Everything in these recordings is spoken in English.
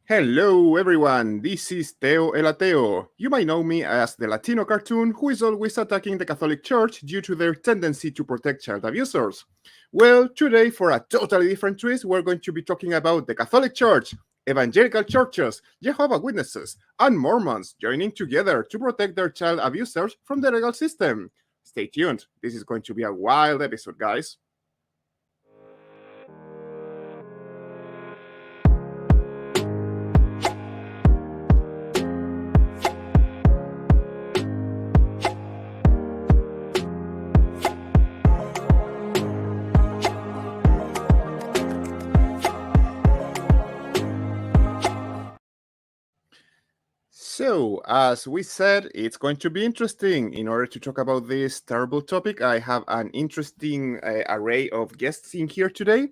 Hello, everyone. This is Teo El Ateo. You might know me as the Latino cartoon who is always attacking the Catholic Church due to their tendency to protect child abusers. Well, today, for a totally different twist, we're going to be talking about the Catholic Church, evangelical churches, Jehovah's Witnesses, and Mormons joining together to protect their child abusers from the legal system. Stay tuned. This is going to be a wild episode, guys. So, as we said, it's going to be interesting. In order to talk about this terrible topic, I have an interesting array of guests in here today.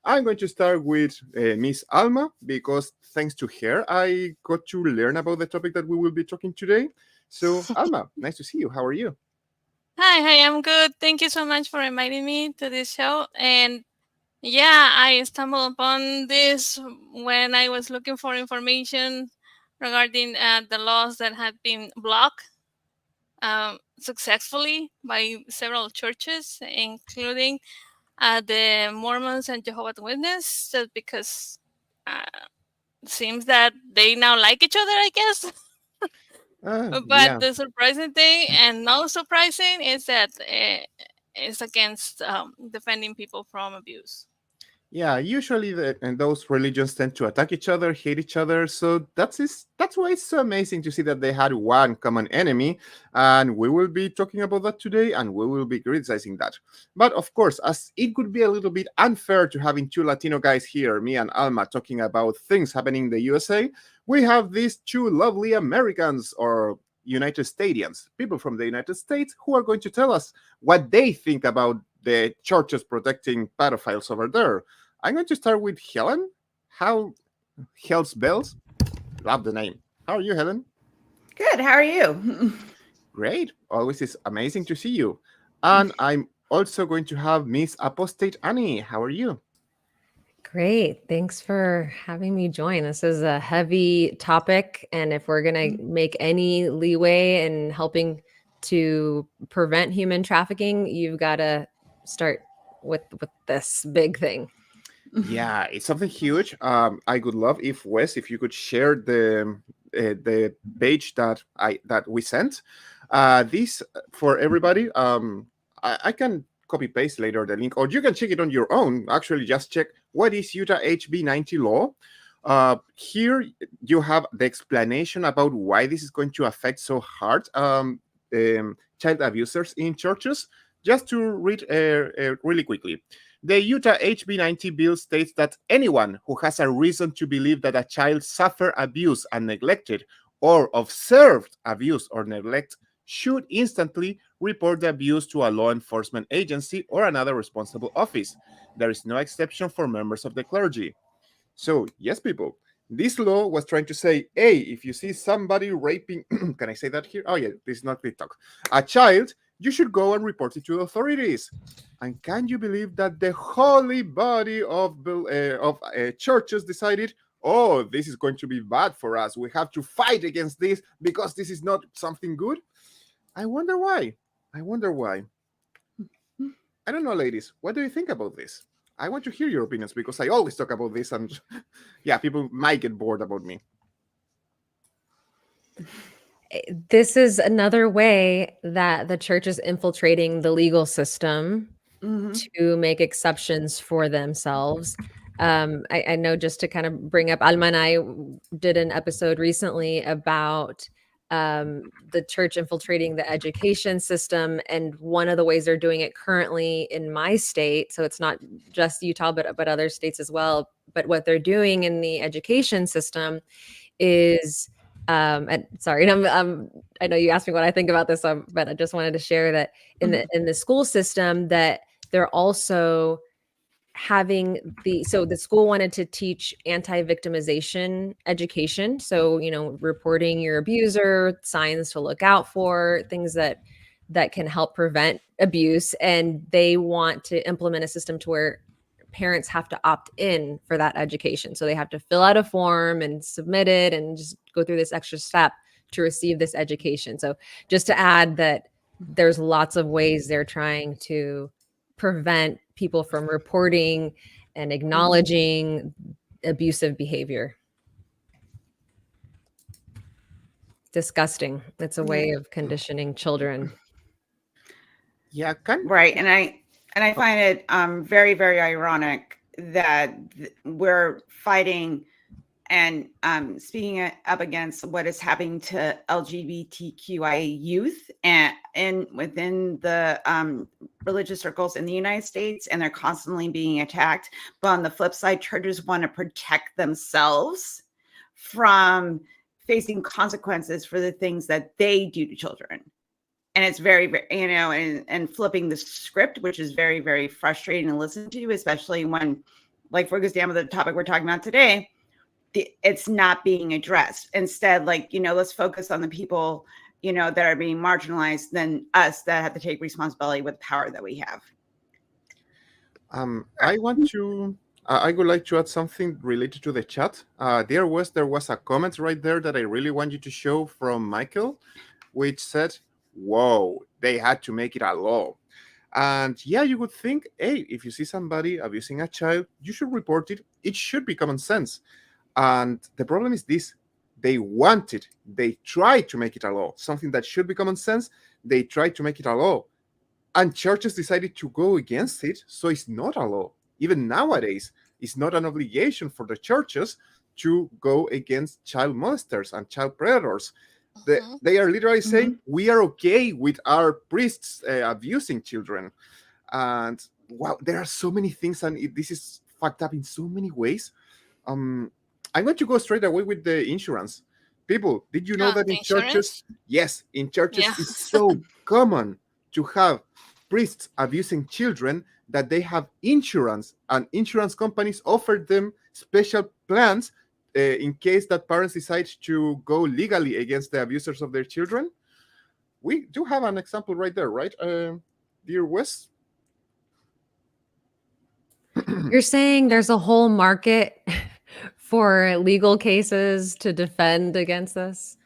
I'm going to start with Miss Alma because thanks to her, I got to learn about the topic that we will be talking today. So, Alma, nice to see you. How are you? Hi, I'm good. Thank you so much for inviting me to this show. And yeah, I stumbled upon this when I was looking for information regarding the laws that had been blocked successfully by several churches, including the Mormons and Jehovah's Witnesses, just because uh, it seems that they now like each other, I guess. But Yeah. the surprising thing, and not surprising, is that it's against defending people from abuse. Yeah, usually and those religions tend to attack each other, hate each other. So that's why it's so amazing to see that they had one common enemy, and we will be talking about that today, and we will be criticizing that. But of course, as it could be a little bit unfair to having two Latino guys here, me and Alma, talking about things happening in the USA, we have these two lovely Americans or United Statians, people from the United States, who are going to tell us what they think about the churches protecting pedophiles over there. I'm going to start with Helen. How Hell's Bells? Love the name. How are you, Helen? Good. How are you? Great. Always is amazing to see you. And I'm also going to have Miss Apostate Annie. How are you? Great. Thanks for having me join. This is a heavy topic. And if we're going to make any leeway in helping to prevent human trafficking, you've got to start with this big thing. Yeah, it's something huge. I would love if Wes, if you could share the page that we sent. This for everybody. I can copy paste later the link, or you can check it on your own. Actually, just check what is Utah HB 90 law. Here you have the explanation about why this is going to affect so hard child abusers in churches. Just to read really quickly. The Utah HB 90 bill states that anyone who has a reason to believe that a child suffered abuse and neglected or observed abuse or neglect should instantly report the abuse to a law enforcement agency or another responsible office. There is no exception for members of the clergy. So, yes, people, this law was trying to say, hey, if you see somebody raping, can I say that here? Oh, yeah, this is not TikTok. A child, you should go and report it to the authorities. And can you believe that the holy body of churches decided, oh, this is going to be bad for us. We have to fight against this because this is not something good? I wonder why. I wonder why. I don't know, ladies. What do you think about this? I want to hear your opinions because I always talk about this, and yeah, people might get bored about me. This is another way that the church is infiltrating the legal system to make exceptions for themselves. I know, just to kind of bring up, Alma and I did an episode recently about the church infiltrating the education system, and one of the ways they're doing it currently in my state, so it's not just Utah but other states as well, but what they're doing in the education system is and sorry, and I know you asked me what I think about this, but I just wanted to share that in the school system, that they're also having so the school wanted to teach anti-victimization education. So, reporting your abuser, signs to look out for, things that can help prevent abuse. And they want to implement a system to where parents have to opt in for that education. So they have to fill out a form and submit it and just go through this extra step to receive this education. So just to add that there's lots of ways they're trying to prevent people from reporting and acknowledging abusive behavior. Disgusting. It's a way of conditioning children. Yeah, right. And I find it very, very ironic that we're fighting and speaking up against what is happening to LGBTQIA youth and within the religious circles in the United States, and they're constantly being attacked. But on the flip side, churches want to protect themselves from facing consequences for the things that they do to children. And it's very, very, and flipping the script, which is very, very frustrating to listen to, especially when, like, for example, the topic we're talking about today, it's not being addressed. Instead, let's focus on the people, that are being marginalized than us that have to take responsibility with the power that we have. I would like to add something related to the chat. There was a comment right there that I really want you to show from Michael, which said, whoa, they had to make it a law. And yeah, you would think, hey, if you see somebody abusing a child, you should report it. It should be common sense. And the problem is this: they tried to make it a law, something that should be common sense. They tried to make it a law, and churches decided to go against it. So it's not a law. Even nowadays, it's not an obligation for the churches to go against child molesters and child predators. They are literally saying, we are okay with our priests abusing children. And wow, there are so many things, and this is fucked up in so many ways. I'm going to go straight away with the insurance. People, did you know that in churches, it's so common to have priests abusing children that they have insurance, and insurance companies offer them special plans in case that parents decide to go legally against the abusers of their children. We do have an example right there, right, dear Wes? You're saying there's a whole market for legal cases to defend against this?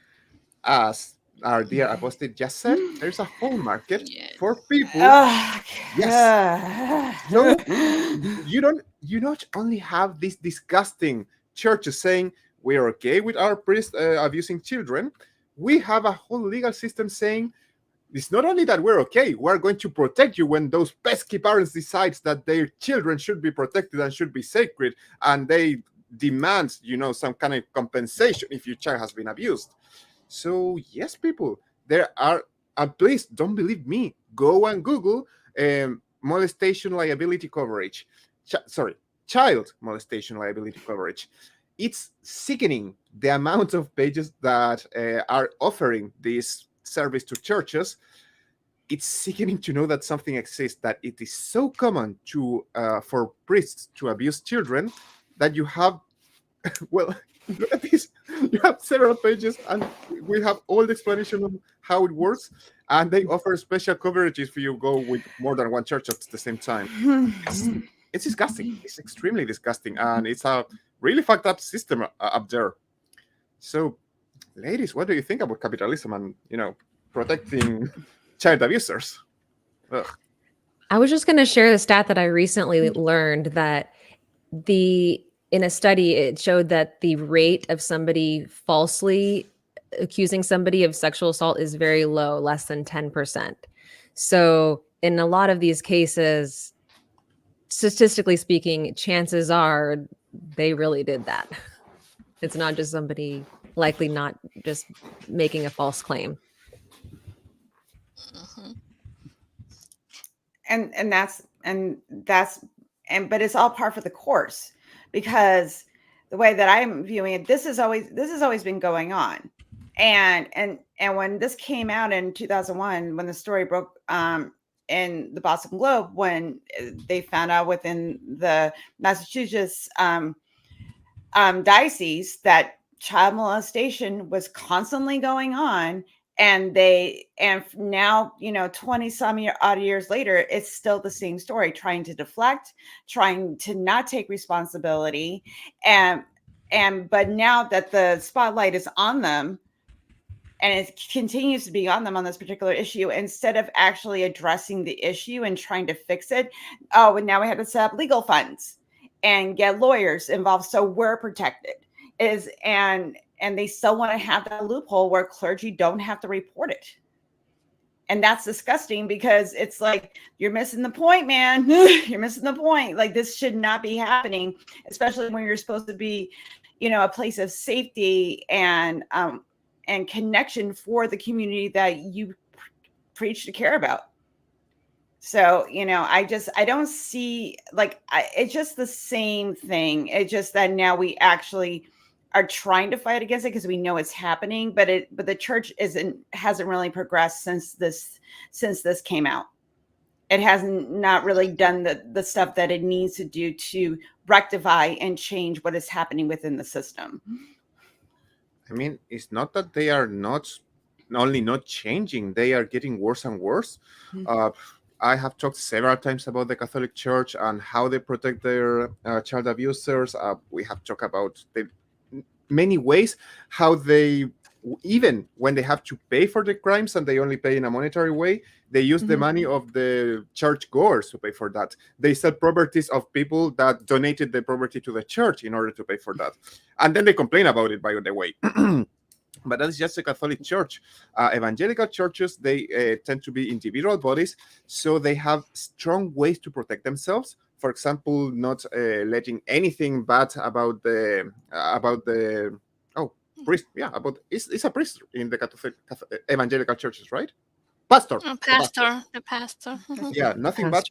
As our dear Apostate just said, there's a whole market for people. So you not only have this disgusting churches saying we're okay with our priests abusing children, we have a whole legal system saying it's not only that we're okay, we're going to protect you when those pesky parents decide that their children should be protected and should be sacred, and they demand, some kind of compensation if your child has been abused. So yes, people, there are, and please don't believe me, go and Google molestation liability coverage. Child molestation liability coverage. It's sickening the amount of pages that are offering this service to churches. It's sickening to know that something exists, that it is so common to for priests to abuse children that you have, well, look at this. You have several pages, and we have all the explanation of how it works, and they offer special coverages for you go with more than one church at the same time. It's disgusting. It's extremely disgusting, and it's a really fucked up system up there. So, ladies, what do you think about capitalism and protecting child abusers? Ugh. I was just going to share the stat that I recently learned that in a study, it showed that the rate of somebody falsely accusing somebody of sexual assault is very low, less than 10%. So in a lot of these cases, statistically speaking, chances are they really did that. It's not just somebody likely not just making a false claim. But it's all par for the course, because the way that I'm viewing it, this has always been going on. And when this came out in 2001, when the story broke in the Boston Globe, when they found out within the Massachusetts diocese that child molestation was constantly going on, And now, 20 some odd years later, it's still the same story, trying to deflect, trying to not take responsibility. But now that the spotlight is on them, and it continues to be on them on this particular issue, instead of actually addressing the issue and trying to fix it, and now we have to set up legal funds and get lawyers involved so we're protected. And they still want to have that loophole where clergy don't have to report it. And that's disgusting, because it's like, you're missing the point, man. You're missing the point. Like, this should not be happening, especially when you're supposed to be, a place of safety and connection for the community that you preach to care about. So, I don't see, it's just the same thing. It's just that now we actually are trying to fight against it because we know it's happening, but the church hasn't really progressed since this came out. It hasn't not really done the stuff that it needs to do to rectify and change what is happening within the system. I mean, it's not that they are not only not changing, they are getting worse and worse. I have talked several times about the Catholic Church and how they protect their child abusers. We have talked about the many ways how they, even when they have to pay for the crimes and they only pay in a monetary way, they use the money of the church goers to pay for that. They sell properties of people that donated the property to the church in order to pay for that. And then they complain about it, by the way. But that's just the Catholic Church. Evangelical churches, they tend to be individual bodies, so they have strong ways to protect themselves. For example, not letting anything bad about the priest. Yeah, it's a priest in the Catholic evangelical churches, right? Pastor. The pastor. Yeah, nothing bad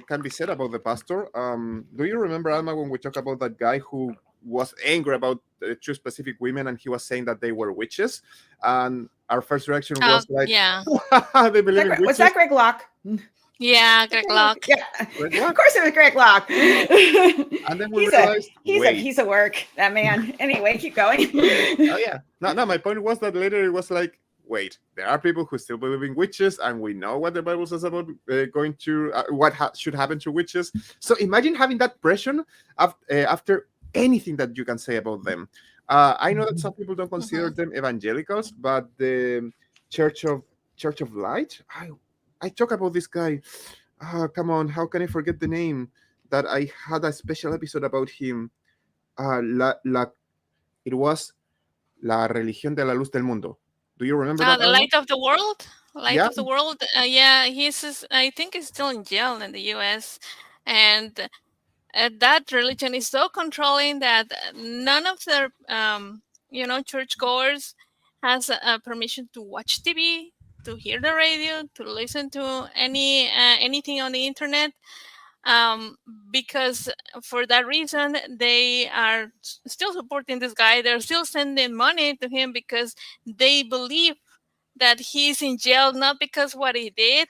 can be said about the pastor. Do you remember, Alma, when we talked about that guy who was angry about two specific women and he was saying that they were witches? And our first reaction was like, yeah. They believe in witches. Was that Greg Locke? Yeah, Greg Locke. Yeah, of course it was Greg Locke. And then we realized he's a piece of work, that man. Anyway, keep going. Oh yeah. No, my point was that later it was like, wait, there are people who still believe in witches, and we know what the Bible says about should happen to witches. So imagine having that pressure after anything that you can say about them. I know that some people don't consider them evangelicals, but the Church of Light. I talk about this guy. Come on, how can I forget the name? That I had a special episode about him. It was La Religión de la Luz del Mundo. Do you remember that? The Light of the World? Yeah. Of the World. Yeah, I think he's still in jail in the U.S. And that religion is so controlling that none of their, churchgoers has permission to watch TV, to hear the radio, to listen to anything on the internet. Because for that reason, they are still supporting this guy. They're still sending money to him because they believe that he's in jail, not because what he did.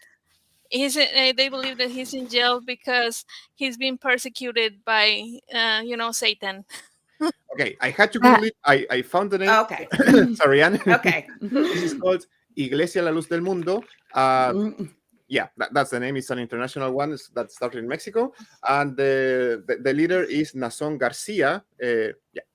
They believe that he's in jail because he's being persecuted by, Satan. Okay, I had to Google it. I found the name. Okay. Sorry, Anne. Okay. This is called Iglesia La Luz del Mundo. Yeah, that's the name. It's an international one that started in Mexico. And the leader is Nason Garcia.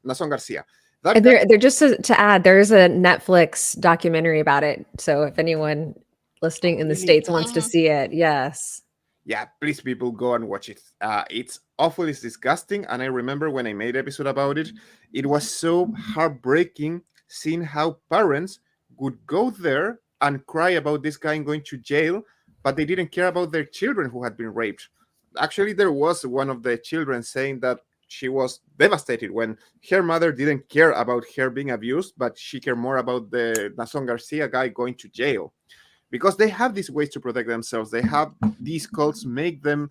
Nason Garcia. They're just to add, there is a Netflix documentary about it. So if anyone listening in the States wants to see it, yes. Yeah, please, people, go and watch it. It's awful. It's disgusting. And I remember when I made an episode about it, it was so heartbreaking seeing how parents would go there and cry about this guy going to jail, but they didn't care about their children who had been raped. Actually, there was one of the children saying that she was devastated when her mother didn't care about her being abused, but she cared more about the Nason Garcia guy going to jail. Because they have these ways to protect themselves. They have these cults make them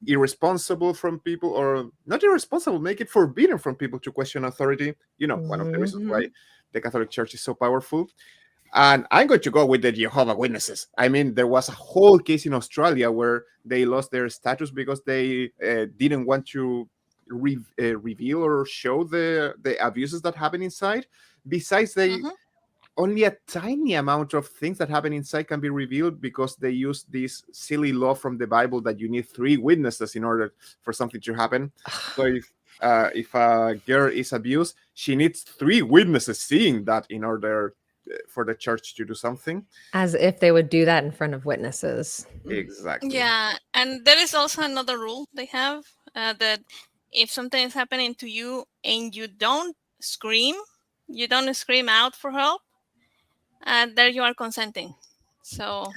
irresponsible from people, or not irresponsible, make it forbidden from people to question authority. One of the reasons why the Catholic Church is so powerful. And I'm going to go with the Jehovah's Witnesses. I mean, there was a whole case in Australia where they lost their status because they didn't want to reveal or show the abuses that happen inside. Besides, they only a tiny amount of things that happen inside can be revealed because they use this silly law from the Bible that you need 3 witnesses in order for something to happen. So if a girl is abused, she needs 3 witnesses seeing that in order for the church to do something. As if they would do that in front of witnesses. Exactly. Yeah, and there is also another rule they have that if something is happening to you and you don't scream out for help, there you are consenting. So,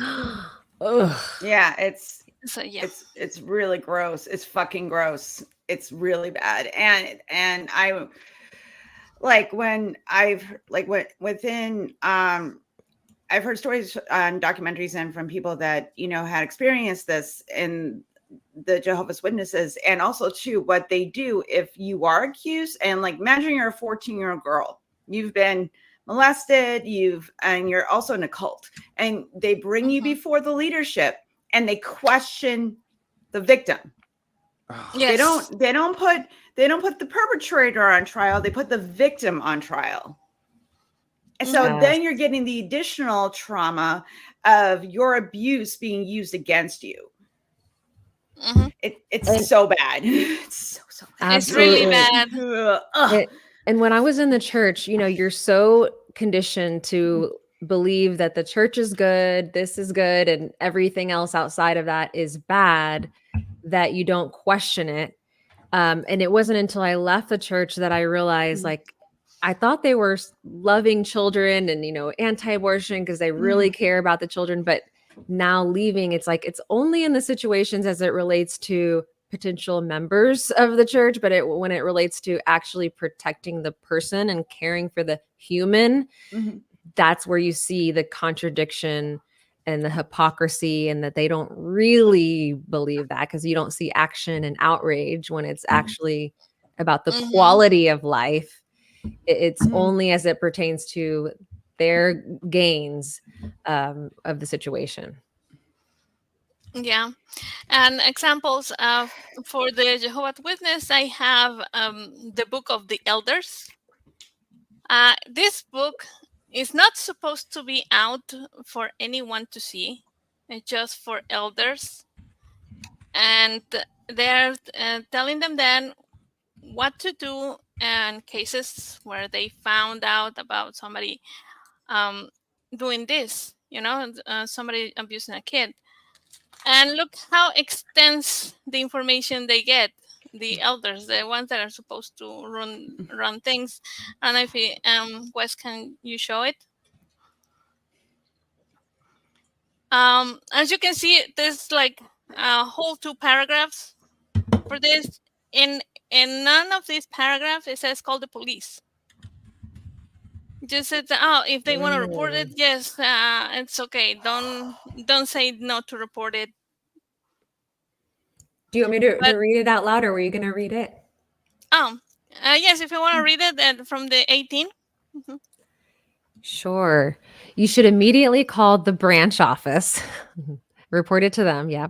Yeah, it's yeah. it's really gross. It's fucking gross. It's really bad. And I like when I've heard stories on documentaries and from people that, had experienced this in the Jehovah's Witnesses, and also too what they do if you are accused, and like imagine you're a 14-year-old girl, you've been molested, and you're also in a cult, and they bring you before the leadership and they question the victim. Yes. They don't put the perpetrator on trial, they put the victim on trial. And so then you're getting the additional trauma of your abuse being used against you. It's so bad. It's so bad. It's really bad. And when I was in the church, you're so conditioned to believe that the church is good, this is good, and everything else outside of that is bad, that you don't question it. And it wasn't until I left the church that I realized, like, I thought they were loving children and, anti-abortion because they really care about the children. But now leaving, it's like, it's only in the situations as it relates to potential members of the church. But when it relates to actually protecting the person and caring for the human, that's where you see the contradiction and the hypocrisy, and that they don't really believe that, because you don't see action and outrage when it's actually about the quality of life. It's only as it pertains to their gains of the situation. Yeah. And examples for the Jehovah's Witness, I have the Book of the Elders. This book is not supposed to be out for anyone to see. It's just for elders. And they're telling them then what to do in cases where they found out about somebody doing this, somebody abusing a kid. And look how extensive the information they get, the elders, the ones that are supposed to run things. And if Wes, can you show it? As you can see, there's like a whole 2 paragraphs for this. In none of these paragraphs it says call the police. Just said, if they want to report it, yes, it's okay. Don't say no to report it. Do you want me to read it out loud, or were you going to read it? Yes, if you want to read it from the 18. Sure. You should immediately call the branch office. Report it to them. Yeah.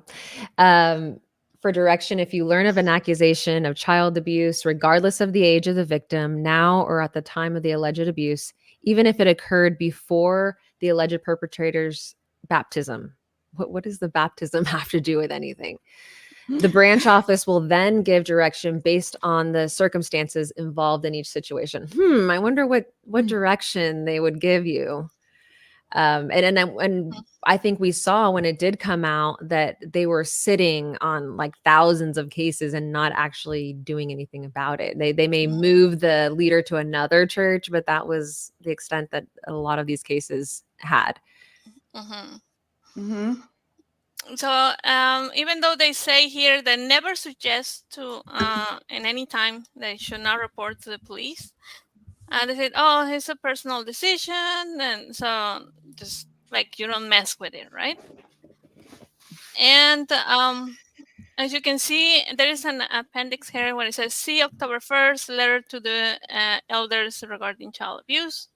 For direction if you learn of an accusation of child abuse, regardless of the age of the victim, now or at the time of the alleged abuse, even if it occurred before the alleged perpetrator's baptism. What does the baptism have to do with anything? The branch office will then give direction based on the circumstances involved in each situation. I wonder what direction they would give you. And I think we saw when it did come out that they were sitting on like thousands of cases and not actually doing anything about it. They may move the leader to another church, but that was the extent that a lot of these cases had. So even though they say here they never suggest to in any time they should not report to the police, they said, it's a personal decision, and so just like you don't mess with it, right? And as you can see, there is an appendix here where it says, see October 1st, letter to the elders regarding child abuse.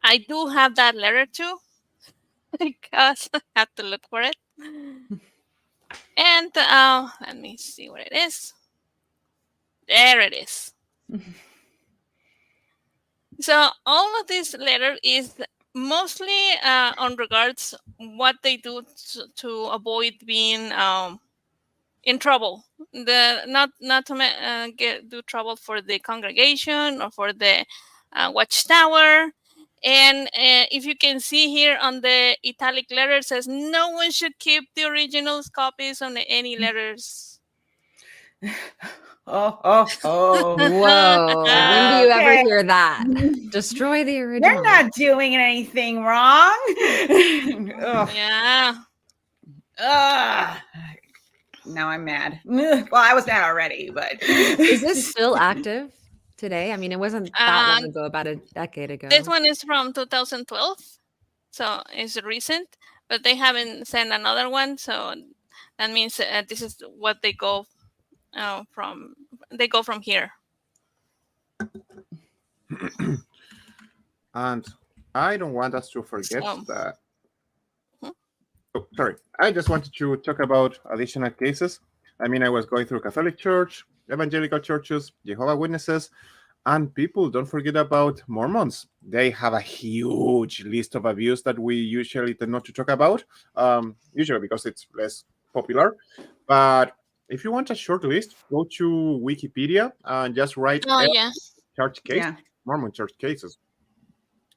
I do have that letter too, because I have to look for it. And let me see where it is. There it is. So all of this letter is mostly on regards what they do to avoid being in trouble. Not to do trouble for the congregation or for the watchtower. And if you can see here on the italic letter, it says no one should keep the original copies on any letters. Oh. Whoa. When do you ever Okay. hear that? Destroy the original. They're not doing anything wrong. Ugh. Yeah. Ugh. Now I'm mad. Well, I was mad already, but Is this still active today? I mean, it wasn't that long ago, about a decade ago. This one is from 2012, so it's recent, but they haven't sent another one, so that means this is what they go from. They go from here. And I don't want us to forget So- that. Oh, sorry. I just wanted to talk about additional cases. I mean, I was going through Catholic Church, evangelical churches, Jehovah's Witnesses, and people don't forget about Mormons. They have a huge list of abuse that we usually tend not to talk about, usually because it's less popular. But if you want a short list, go to Wikipedia and just write church case, Yeah. Mormon church cases.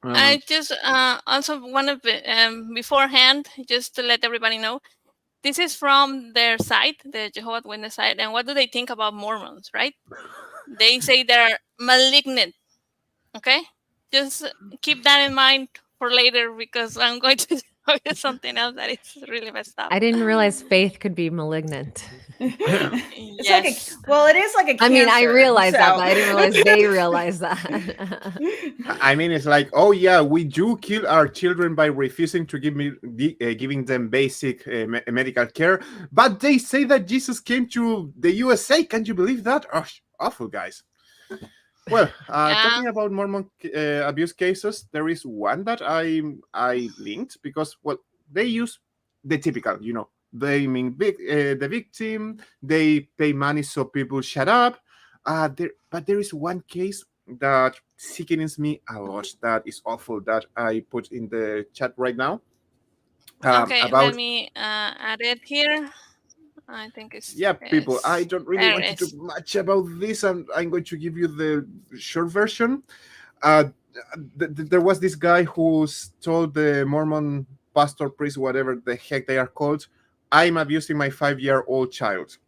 I just also want to beforehand, just to let everybody know, this is from their site, the Jehovah's Witness site, and what do they think about Mormons, right? They say they're malignant. Okay, just keep that in mind for later, because I'm going to show you something else that is really messed up. I didn't realize faith could be malignant. It's Yes. it is like a cancer. I mean, I realized that, so- but I didn't realize they realized that. I mean, it's like, oh yeah, we do kill our children by refusing to giving them basic medical care, but they say that Jesus came to the USA. Can you believe that? Oh, awful, guys. Well, talking about Mormon abuse cases, there is one that I linked because, well, they use the typical, blaming the victim. They pay money so people shut up. But there is one case that sickens me a lot. That is awful. That I put in the chat right now. Okay, let me add it here. I think it's people. I don't really there want it to is. talk much about this, and I'm going to give you the short version. There was this guy who told the Mormon pastor, priest, whatever the heck they are called, I'm abusing my 5-year-old child.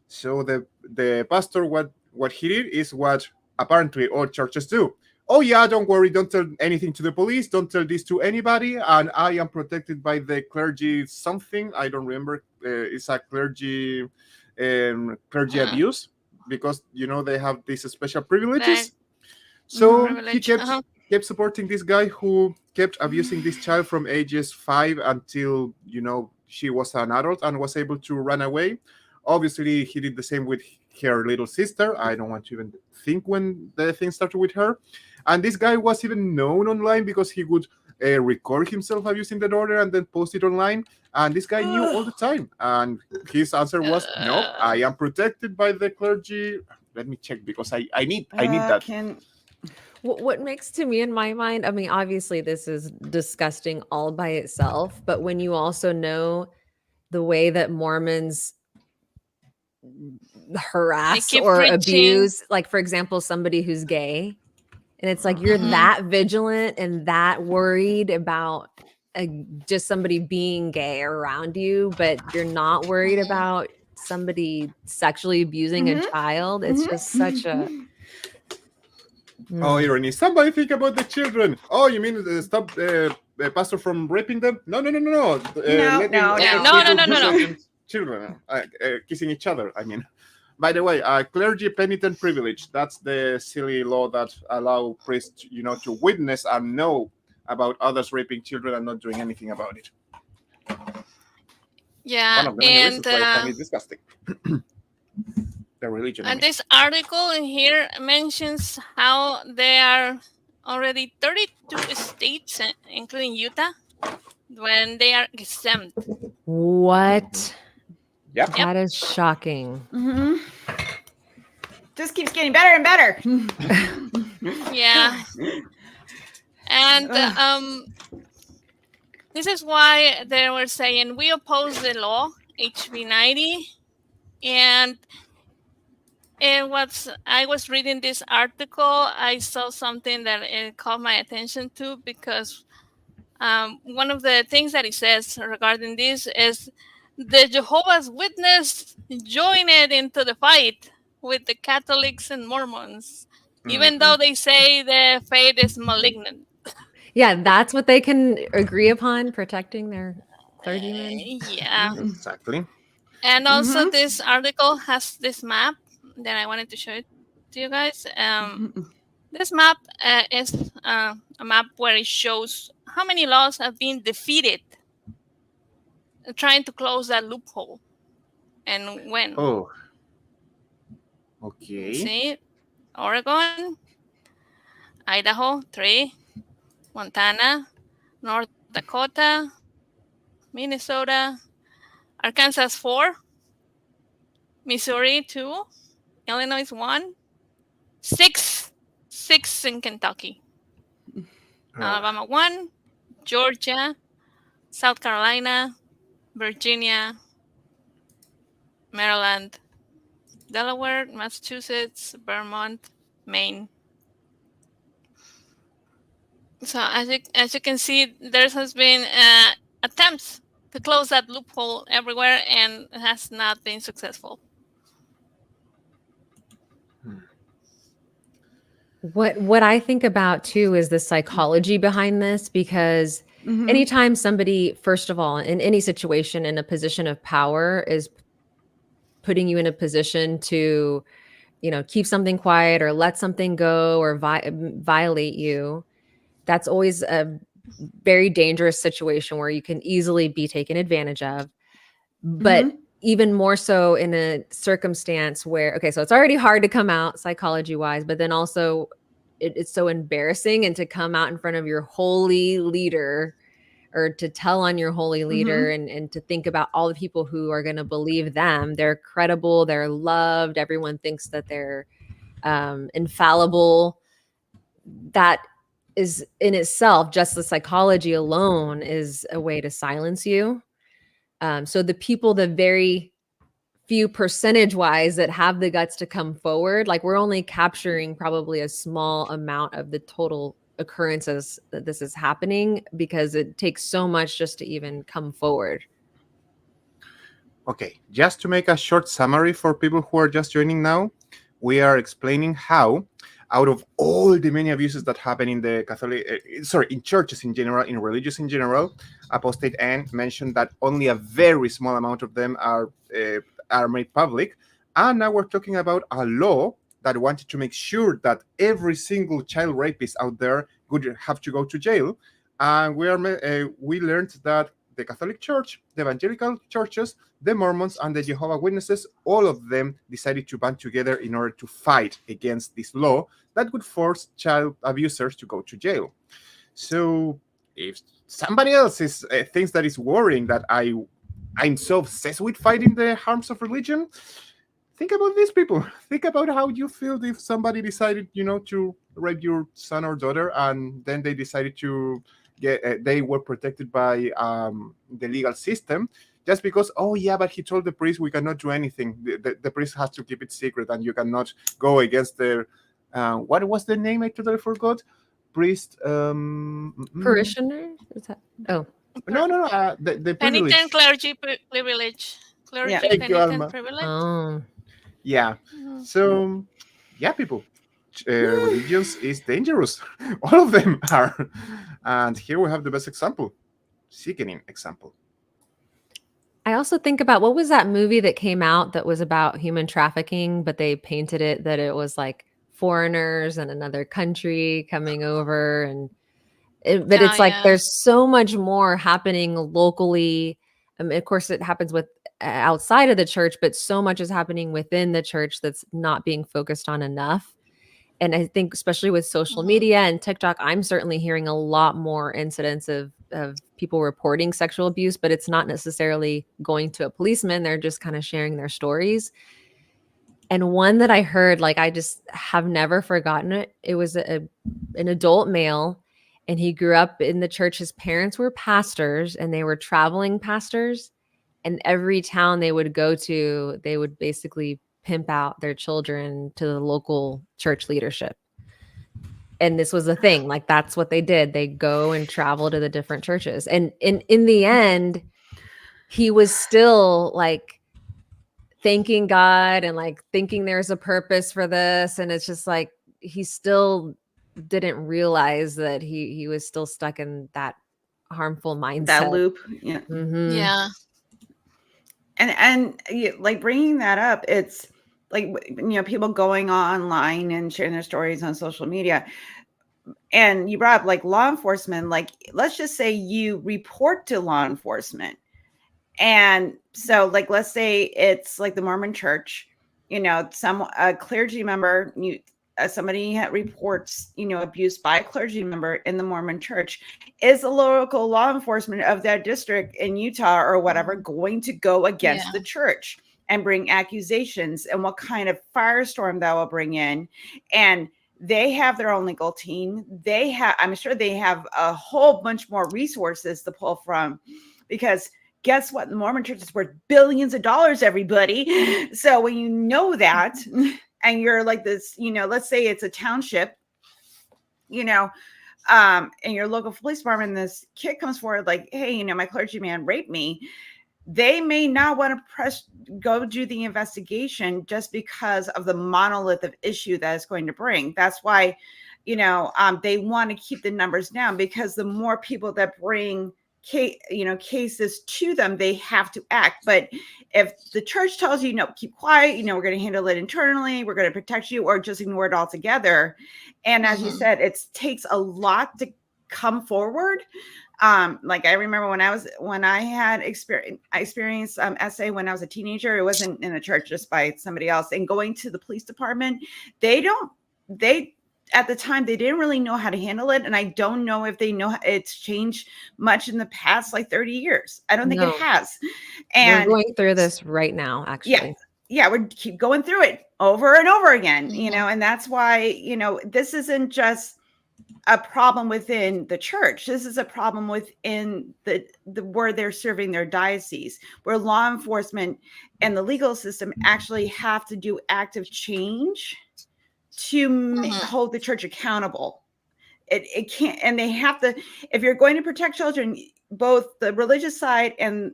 So the pastor, what he did is what apparently all churches do. Oh yeah, don't worry, don't tell anything to the police, don't tell this to anybody, and I am protected by the clergy something, I don't remember, it's a clergy abuse, because they have these special privileges. So he kept supporting this guy who kept abusing this child from ages 5 until she was an adult and was able to run away. Obviously, he did the same with her little sister. I don't want to even think when the thing started with her. And this guy was even known online because he would record himself abusing the daughter and then post it online. And this guy knew all the time. And his answer was, no, I am protected by the clergy. Let me check because I need that. What makes to me in my mind, I mean, obviously this is disgusting all by itself, but when you also know the way that Mormons harass or abuse, like for example, somebody who's gay, and it's like you're that vigilant and that worried about just somebody being gay around you, but you're not worried about somebody sexually abusing a child. It's just such a Oh, irony. Somebody think about the children. Oh, you mean stop the pastor from raping them? No. No. Children kissing each other, I mean. By the way, clergy penitent privilege. That's the silly law that allow priests, to witness and know about others raping children and not doing anything about it. Yeah, one of the many reasons why I find it disgusting. The religion. And this article in here mentions how there are already 32 states, including Utah, when they are exempt. What? Yep. That is shocking. Just keeps getting better and better. Yeah. And this is why they were saying we oppose the law HB 90, and I was reading this article, I saw something that it caught my attention to, because one of the things that it says regarding this is the Jehovah's Witness joined into the fight with the Catholics and Mormons, even though they say the faith is malignant. Yeah, that's what they can agree upon, protecting their clergymen. Yeah. Exactly. And also this article has this map that I wanted to show it to you guys. This map is a map where it shows how many laws have been defeated trying to close that loophole and when. Oh. Okay. See, Oregon, Idaho, 3, Montana, North Dakota, Minnesota, Arkansas, 4, Missouri, 2, Illinois, 1, 6 in Kentucky, Alabama, 1, Georgia, South Carolina, Virginia, Maryland, Delaware, Massachusetts, Vermont, Maine. So as you can see, there has been attempts to close that loophole everywhere, and it has not been successful. What I think about too is the psychology behind this, because anytime somebody, first of all, in any situation in a position of power is putting you in a position to, keep something quiet or let something go or violate you, that's always a very dangerous situation where you can easily be taken advantage of. But even more so in a circumstance where, okay, so it's already hard to come out psychology wise, but then also it's so embarrassing, and to come out in front of your holy leader, or to tell on your holy leader, and to think about all the people who are going to believe them. They're credible, they're loved, everyone thinks that they're infallible. That is in itself, just the psychology alone is a way to silence you. So the people, the very few percentage wise that have the guts to come forward, like we're only capturing probably a small amount of the total occurrences that this is happening, because it takes so much just to even come forward. Okay, just to make a short summary for people who are just joining now, we are explaining how, out of all the many abuses that happen in the in churches in general, in religious in general, Apostate Anne mentioned that only a very small amount of them are made public. And now we're talking about a law that wanted to make sure that every single child rapist out there would have to go to jail. And we learned that the Catholic Church, the evangelical churches, the Mormons, and the Jehovah's Witnesses, all of them decided to band together in order to fight against this law that would force child abusers to go to jail. So if somebody else thinks that is worrying that I'm so obsessed with fighting the harms of religion, think about these people. Think about how you feel if somebody decided, to rape your son or daughter, and then they decided to they were protected by the legal system just because, oh yeah, but he told the priest we cannot do anything. The priest has to keep it secret, and you cannot go against their what was the name? I totally forgot. Priest Parishioner? Is that? Oh. No. The Penitent clergy privilege. Clergy penitent privilege. Oh. Yeah. So, yeah, people. Religions is dangerous. All of them are. And here we have the best example. Sickening example. I also think about, what was that movie that came out that was about human trafficking, but they painted it that it was like foreigners in another country coming over, and it's like there's so much more happening locally. Of course, it happens with outside of the church, but so much is happening within the church that's not being focused on enough. And I think especially with social media and TikTok, I'm certainly hearing a lot more incidents of people reporting sexual abuse, but it's not necessarily going to a policeman. They're just kind of sharing their stories. And one that I heard, like, I just have never forgotten it. It was an adult male, And he grew up in the church. His parents were pastors, and they were traveling pastors. And every town they would go to, they would basically pimp out their children to the local church leadership. And this was a thing. Like, that's what they did. They go and travel to the different churches. And in the end, he was still like thanking God and like thinking there's a purpose for this. And it's just like, he still didn't realize that he was still stuck in that harmful mindset. That loop. Yeah. Mhm. Yeah. And like bringing that up, it's like, people going online and sharing their stories on social media. And you brought up like law enforcement, like, let's just say you report to law enforcement. And so like, let's say it's like the Mormon church, a clergy member, somebody reports, abuse by a clergy member in the Mormon church. Is the local law enforcement of that district in Utah or whatever going to go against the church and bring accusations, and what kind of firestorm that will bring in? And they have their own legal team. I'm sure they have a whole bunch more resources to pull from, because guess what? The Mormon church is worth billions of dollars, everybody. So when you know that, and you're like this, let's say it's a township, and your local police department, this kid comes forward like, hey, my clergyman raped me. They may not want to go do the investigation just because of the monolith of issue that it's going to bring. That's why, they want to keep the numbers down, because the more people that bring cases to them, they have to act. But if the church tells you, no, keep quiet, we're going to handle it internally, we're going to protect you, or just ignore it altogether. And as you said, it takes a lot to come forward. Like I remember when I had experienced SA when I was a teenager. It wasn't in the church, just by somebody else. And going to the police department, at the time, they didn't really know how to handle it. And I don't know if they know it's changed much in the past, like 30 years. I don't think it has. And we're going through this right now, actually. Yeah, we keep going through it over and over again, and that's why, this isn't just a problem within the church. This is a problem within the where they're serving their diocese, where law enforcement and the legal system actually have to do active change to hold the church accountable. It can't, and they have to, if you're going to protect children, both the religious side and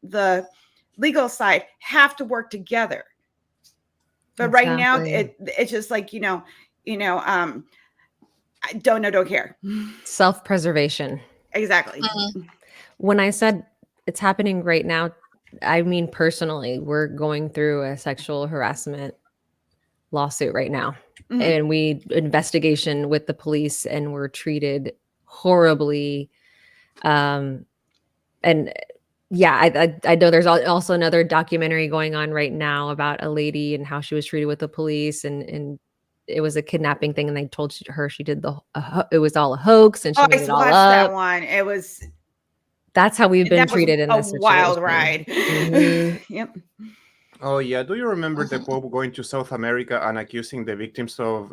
the legal side have to work together. But right now, it's just like, I don't know, don't care. Self-preservation. Exactly. When I said it's happening right now, I mean personally, we're going through a sexual harassment lawsuit right now. And investigation with the police, and we're treated horribly. And yeah, I know there's also another documentary going on right now about a lady and how she was treated with the police, and it was a kidnapping thing, and they told her she did it was all a hoax, and she made it all up. That one. That's how we've been treated in this situation. Wild ride. Yep. Oh yeah, do you remember the Pope going to South America and accusing the victims of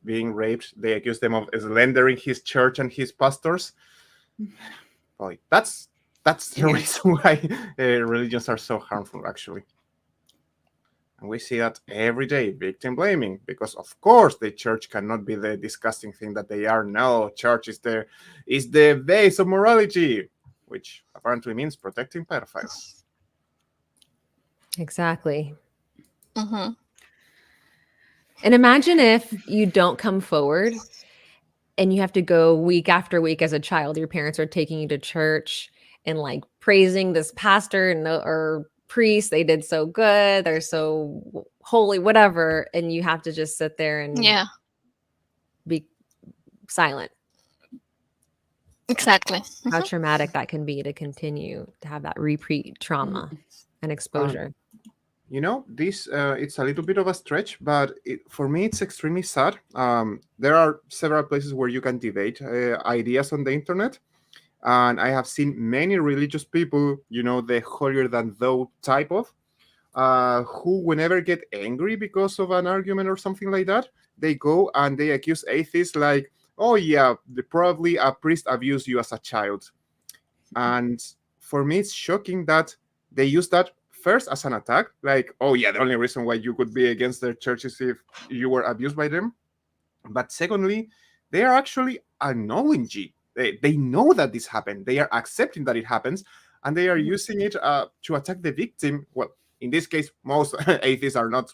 being raped? They accused them of slandering his church and his pastors. Boy, that's the reason why religions are so harmful, actually. And we see that every day, victim blaming, because of course the church cannot be the disgusting thing that they are. No, church is the base of morality, which apparently means protecting pedophiles. Exactly. And imagine if you don't come forward and you have to go week after week as a child. Your parents are taking you to church and like praising this pastor or priest. They did so good. They're so holy, whatever. And you have to just sit there and be silent. Exactly. How traumatic that can be to continue to have that repeat trauma and exposure. This it's a little bit of a stretch, but for me, it's extremely sad. There are several places where you can debate ideas on the internet. And I have seen many religious people, the holier than thou type of, who whenever get angry because of an argument or something like that, they go and they accuse atheists like, oh yeah, probably a priest abused you as a child. And for me, it's shocking that they use that first as an attack, like, oh yeah, the only reason why you could be against their church is if you were abused by them. But secondly, they are actually acknowledging, they know that this happened, they are accepting that it happens, and they are using it to attack the victim. Well, in this case, most atheists are not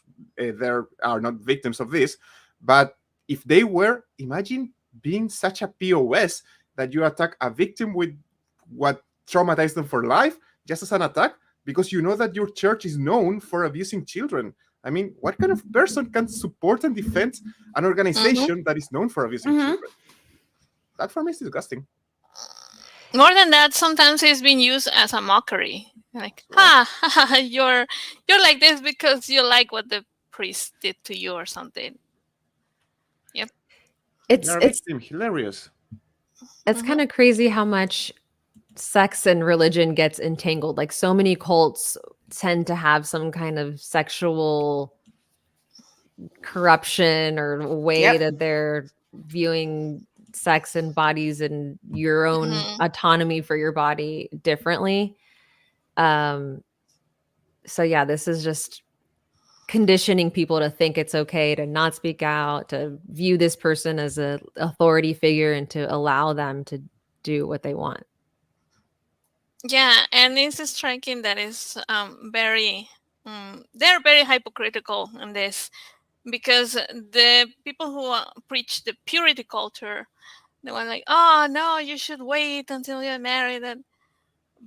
are not victims of this, but if they were, imagine being such a POS that you attack a victim with what traumatized them for life just as an attack because you know that your church is known for abusing children. I mean, what kind of person can support and defend an organization that is known for abusing children? That for me is disgusting. More than that, sometimes it's been used as a mockery. Like, you're like this because you like what the priest did to you or something. Yep. It's hilarious. It's kind of crazy how much sex and religion gets entangled. Like, so many cults tend to have some kind of sexual corruption or way that they're viewing sex and bodies and your own autonomy for your body differently. So yeah, this is just conditioning people to think it's okay to not speak out, to view this person as an authority figure, and to allow them to do what they want. Yeah, and it's striking that is very they're very hypocritical in this, because the people who preach the purity culture, they were like, oh no, you should wait until you're married,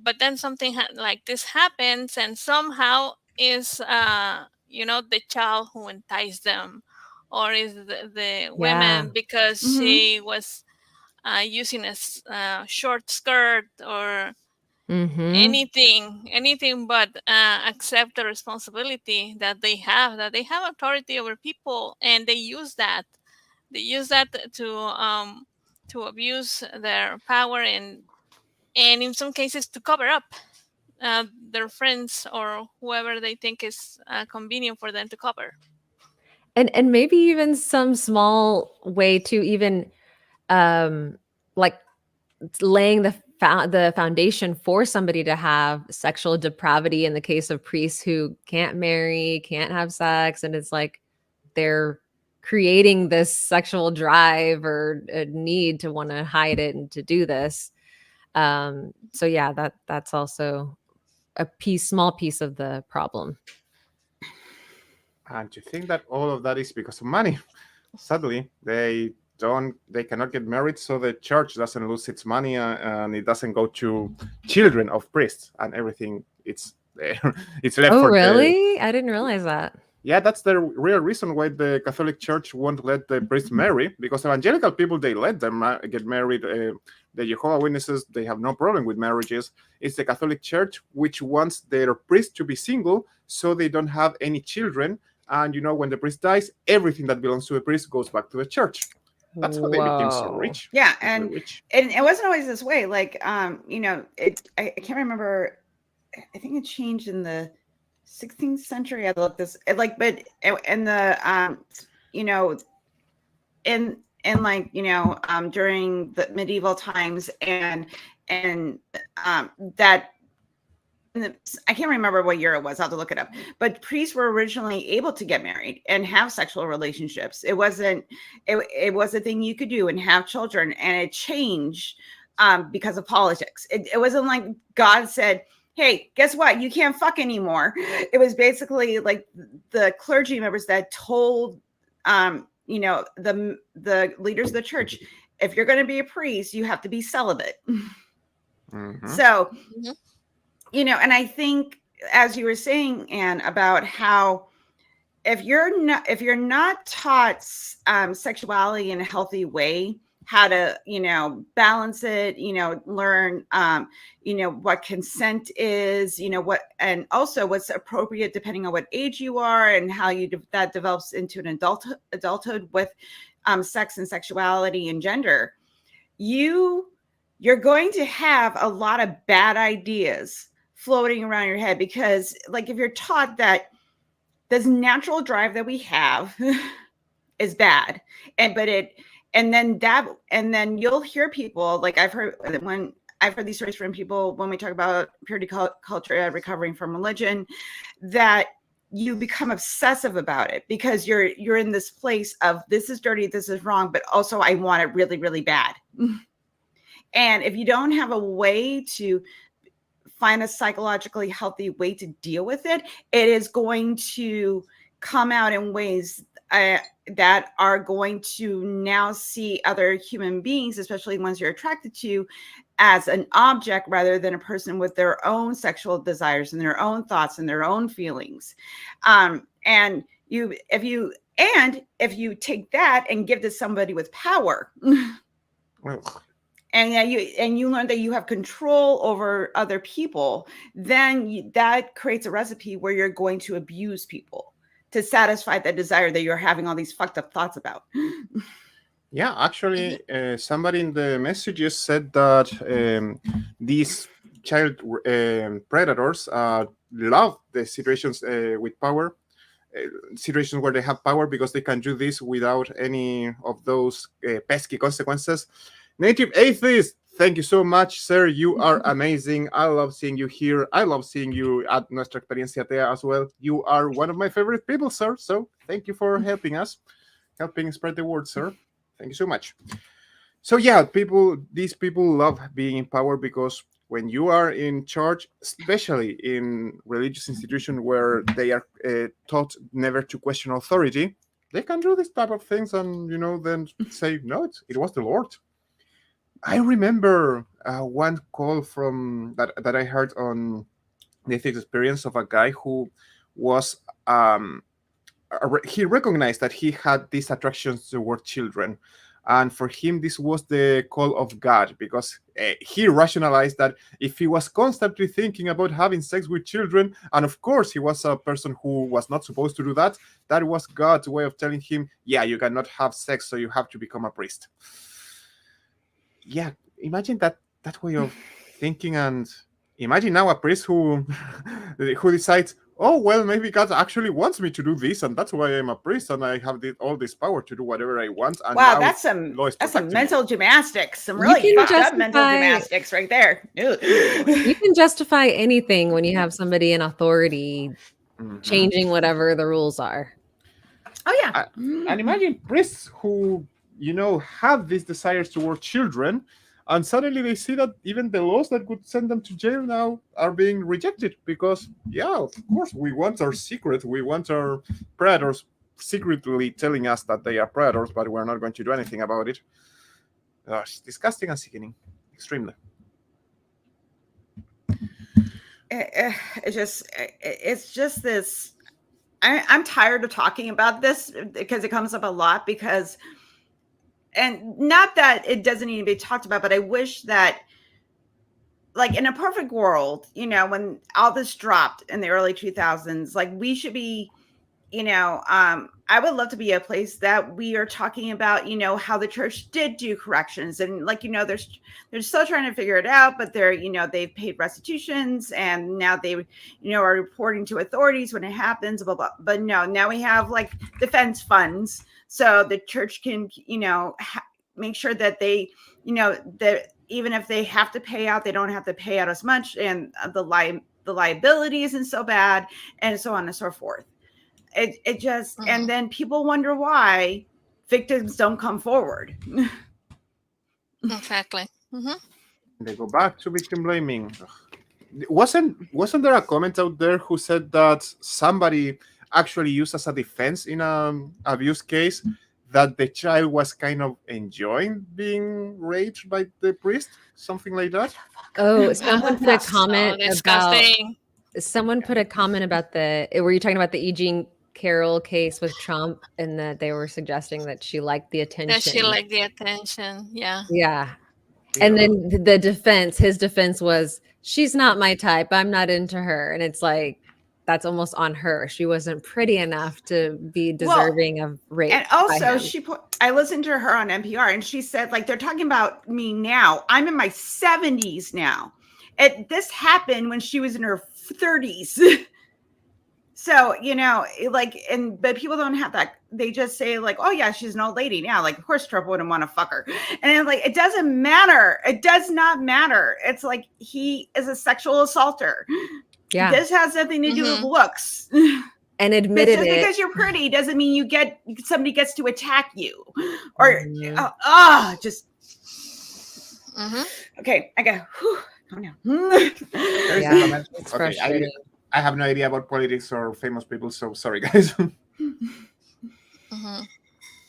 but then something like this happens, and somehow is the child who enticed them, or is the women because she was using a short skirt or anything but accept the responsibility that they have authority over people, and they use that to abuse their power, and in some cases to cover up their friends or whoever they think is convenient for them to cover. And maybe even some small way to even like laying the foundation for somebody to have sexual depravity in the case of priests who can't marry, can't have sex, and it's like they're creating this sexual drive or a need to want to hide it and to do this. So yeah, that's also a small piece of the problem. And to think that all of that is because of money. Sadly, they cannot get married, so the church doesn't lose its money, and it doesn't go to children of priests, and everything it's left for really? I didn't realize that. Yeah, that's the real reason why the Catholic Church won't let the priest marry, because evangelical people, they let them get married. The Jehovah's Witnesses, they have no problem with marriages. It's the Catholic Church which wants their priest to be single so they don't have any children. And, when the priest dies, everything that belongs to the priest goes back to the church. That's how they became so rich. Yeah, and it wasn't always this way. Like, I can't remember. I think it changed in the 16th century. I looked this but in the during the medieval times and that. I can't remember what year it was. I'll have to look it up. But priests were originally able to get married and have sexual relationships. It was a thing you could do and have children, and it changed because of politics. It wasn't like God said, hey, guess what? You can't fuck anymore. It was basically like the clergy members that told, the leaders of the church, if you're going to be a priest, you have to be celibate. So, and I think, as you were saying, Anne, about how if you're not taught sexuality in a healthy way, how to, balance it, learn, what consent is, and also what's appropriate depending on what age you are and how that develops into an adulthood with sex and sexuality and gender, you're going to have a lot of bad ideas floating around your head, because like if you're taught that this natural drive that we have is bad, but and then you'll hear people, like I've heard these stories from people when we talk about purity culture, recovering from religion, that you become obsessive about it because you're in this place of this is dirty, this is wrong, but also I want it really, really bad. And if you don't have a way to find a psychologically healthy way to deal with it, it is going to come out in ways that are going to now see other human beings, especially ones you're attracted to, as an object rather than a person with their own sexual desires and their own thoughts and their own feelings. And if you take that and give to somebody with power, and you learn that you have control over other people, then that creates a recipe where you're going to abuse people to satisfy that desire that you're having all these fucked up thoughts about. Yeah, actually, somebody in the messages said that these child predators love the situations with power, situations where they have power, because they can do this without any of those pesky consequences. Native Atheist, thank you so much, sir. You are amazing. I love seeing you here. I love seeing you at Nuestra Experiencia Tea as well. You are one of my favorite people, sir. So thank you for helping us, helping spread the word, sir. Thank you so much. So yeah, these people love being in power, because when you are in charge, especially in religious institutions where they are taught never to question authority, they can do this type of things and, then say, no, it was the Lord. I remember one call from that I heard on the Atheist Experience of a guy who was he recognized that he had these attractions toward children, and for him this was the call of God, because he rationalized that if he was constantly thinking about having sex with children, and of course he was a person who was not supposed to do that, that was God's way of telling him, yeah, you cannot have sex, so you have to become a priest. Yeah, imagine that way of thinking, and imagine now a priest who decides, oh, well, maybe God actually wants me to do this, and that's why I'm a priest, and I have all this power to do whatever I want. And wow, now that's some mental gymnastics, some really fucked up mental gymnastics right there. You can justify anything when you have somebody in authority changing whatever the rules are. Oh yeah. And imagine priests who, have these desires toward children, and suddenly they see that even the laws that would send them to jail now are being rejected, because, yeah, of course, we want our secret. We want our predators secretly telling us that they are predators, but we're not going to do anything about it. It's disgusting and sickening, extremely. It's just this. I'm tired of talking about this because it comes up a lot, and not that it doesn't need to be talked about, but I wish that, like, in a perfect world, when all this dropped in the early 2000s, like, we should be, I would love to be a place that we are talking about, how the church did do corrections, and, like, they're still trying to figure it out, but they've paid restitutions, and now they, are reporting to authorities when it happens, blah, blah. But no, now we have, like, defense funds, so the church can, make sure that they, that even if they have to pay out, they don't have to pay out as much, and the liability isn't so bad, and so on and so forth. It just, and then people wonder why victims don't come forward. Exactly. They go back to victim blaming. Wasn't there a comment out there who said that somebody actually used as a defense in an abuse case that the child was kind of enjoying being raped by the priest, something like that? Oh, someone put a comment disgusting. Someone put a comment about were you talking about the Eugene Carroll case with Trump, and that they were suggesting that she liked the attention. That she liked the attention, yeah. Yeah. And then his defense was, she's not my type. I'm not into her. And it's like, that's almost on her. She wasn't pretty enough to be deserving of rape. And also, I listened to her on NPR, and she said, like, they're talking about me now. I'm in my 70s now. This happened when she was in her 30s. So, but people don't have that. They just say like, oh yeah, she's an old lady now. Like, of course Trump wouldn't want to fuck her. And it doesn't matter. It does not matter. It's like, he is a sexual assaulter. Yeah. This has nothing to do with looks. And admitted just it. because you're pretty doesn't mean somebody gets to attack you. Or, just. Okay, I got, calm down. Yeah, it's Okay, frustrating. I have no idea about politics or famous people, so sorry, guys.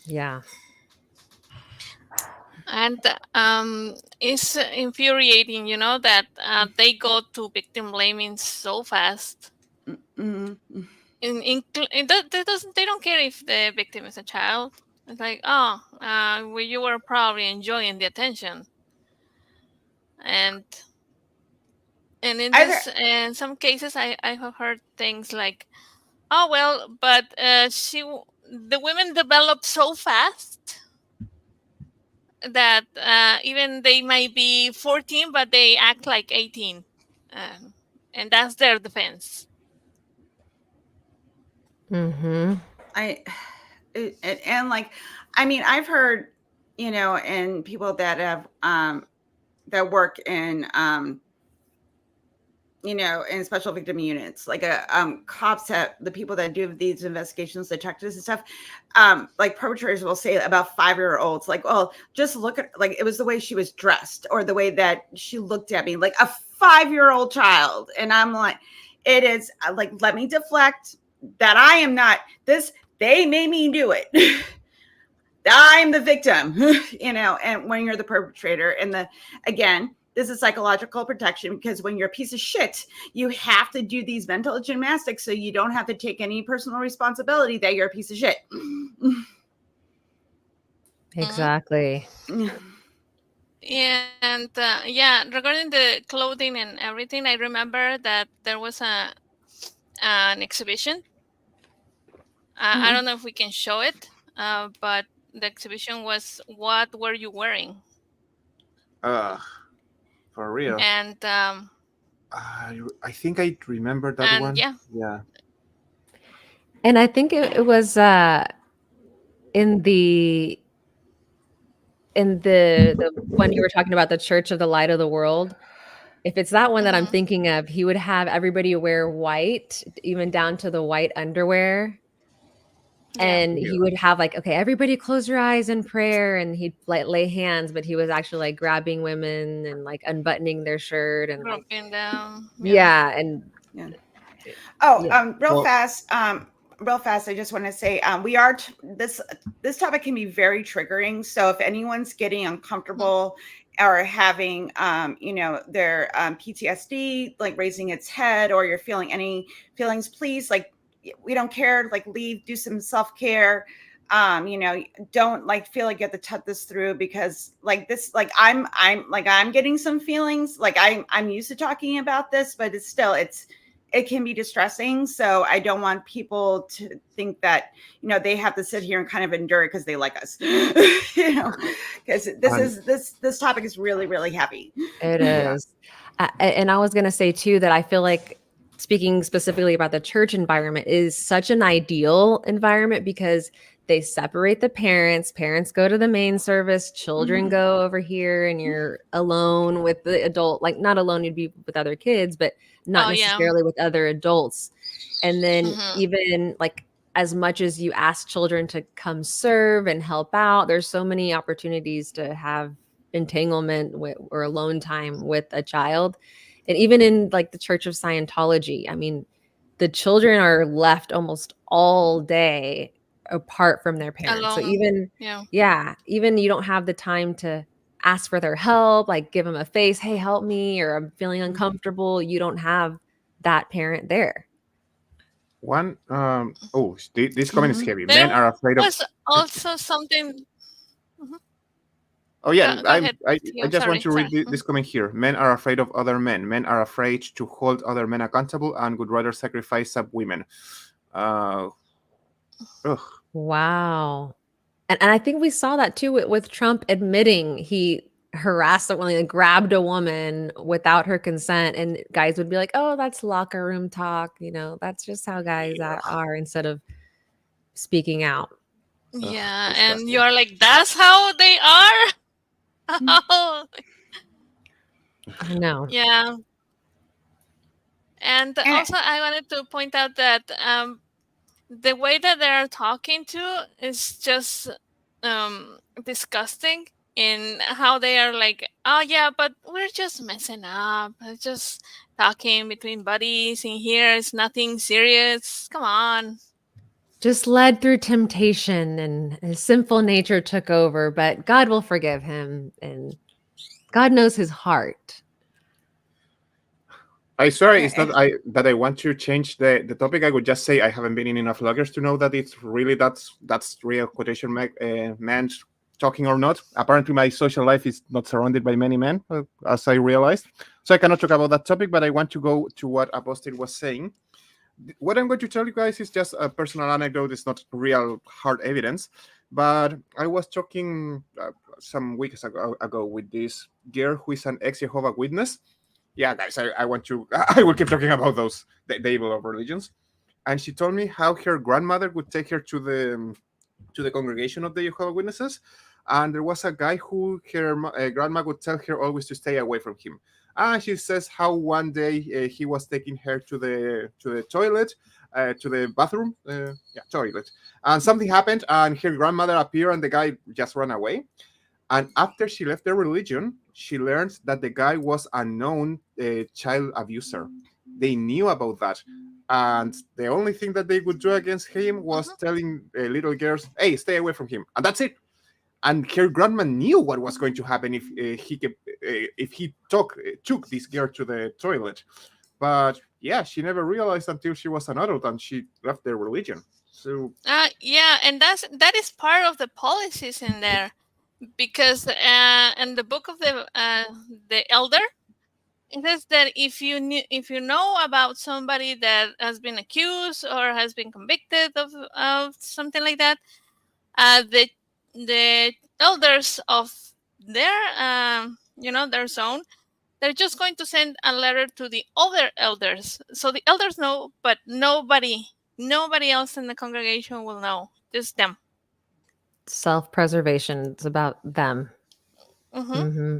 Yeah. And it's infuriating, that they go to victim blaming so fast. They don't care if the victim is a child. It's like, well, you were probably enjoying the attention. And in some cases, I have heard things like, oh well, but the women develop so fast that even they might be 14, but they act like 18, and that's their defense. I've heard, and people that have that work in in special victim units, like cops, the people that do these investigations, detectives and stuff, like perpetrators will say about 5-year-olds, like, oh, just look at, like, it was the way she was dressed or the way that she looked at me, like a 5-year-old child. And I'm like, it is like, let me deflect that. I am not this. They made me do it. I'm the victim, and when you're the perpetrator, and again, this is psychological protection, because when you're a piece of shit, you have to do these mental gymnastics so you don't have to take any personal responsibility that you're a piece of shit. Exactly. Yeah, and regarding the clothing and everything, I remember that there was an exhibition. I don't know if we can show it, but the exhibition was, what were you wearing? For real. And I think I remember that one. Yeah. And I think it was in the one you were talking about, the Church of the Light of the World. If it's that one that I'm thinking of, he would have everybody wear white, even down to the white underwear. And he would have like, okay, everybody close your eyes in prayer, and he'd like lay hands, but he was actually like grabbing women and like unbuttoning their shirt and like, down. Real fast. Real fast, I just want to say, we are this topic can be very triggering. So if anyone's getting uncomfortable or having their PTSD like raising its head, or you're feeling any feelings, please, like, we don't care, like, leave, do some self-care. Don't like feel like you have to tut this through, because like this, like I'm getting some feelings, like I'm used to talking about this, but it's still, it can be distressing. So I don't want people to think that, they have to sit here and kind of endure it because they like us, because this topic is really, really heavy. It is. And I was going to say too, that I feel like, speaking specifically about the church environment, is such an ideal environment, because they separate the parents go to the main service, children go over here, and you're alone with the adult, like not alone, you'd be with other kids, but not necessarily with other adults. And then even like, as much as you ask children to come serve and help out, there's so many opportunities to have entanglement or alone time with a child. And even in like the Church of Scientology, I mean, the children are left almost all day apart from their parents. Alone. So even, even you don't have the time to ask for their help, like give them a face, hey, help me, or I'm feeling uncomfortable. You don't have that parent there. One, this comment is heavy. Men are afraid of. Was also something. Oh yeah, Go ahead, I Theo, just want to read sorry. this comment here. Men are afraid of other men. Men are afraid to hold other men accountable and would rather sacrifice some women. Wow. And I think we saw that too with Trump admitting he harassed someone, like grabbed a woman without her consent, and guys would be like, "Oh, that's locker room talk," that's just how guys are, instead of speaking out. Yeah, and Disgusting. you're like, that's how they are. Oh, I know. yeah. And And also, I wanted to point out that the way that they're talking to is just disgusting in how they are like, oh yeah, but we're just messing up. It's just talking between buddies in here. It's nothing serious. Come on. Just led through temptation, and his sinful nature took over, but God will forgive him, and God knows his heart. I swear it's not that I want to change the topic. I would just say I haven't been in enough loggers to know that it's really that's real quotation meant talking or not. Apparently, my social life is not surrounded by many men, as I realized. So I cannot talk about that topic, but I want to go to what Apostate was saying. What I'm going to tell you guys is just a personal anecdote. It's not real hard evidence. But I was talking some weeks ago with this girl who is an ex-Jehovah Witness. Yeah, guys, I want to. I will keep talking about those the evil of religions. And she told me how her grandmother would take her to the congregation of the Jehovah Witnesses, and there was a guy who her grandma would tell her always to stay away from him. And she says how one day he was taking her to the toilet, to the bathroom, toilet, and something happened, and her grandmother appeared, and the guy just ran away. And after she left the religion, she learned that the guy was a known child abuser. They knew about that. And the only thing that they would do against him was telling little girls, hey, stay away from him. And that's it. And her grandma knew what was going to happen if he took this girl to the toilet. But yeah, she never realized until she was an adult and she left their religion. So yeah, and that is part of the policies in there, because in the book of the elder, it says that if you know about somebody that has been accused or has been convicted of something like that, the elders of their their zone, they're just going to send a letter to the other elders, so the elders know, but nobody else in the congregation will know, just them. Self-preservation. It's about them. Mm-hmm. Mm-hmm.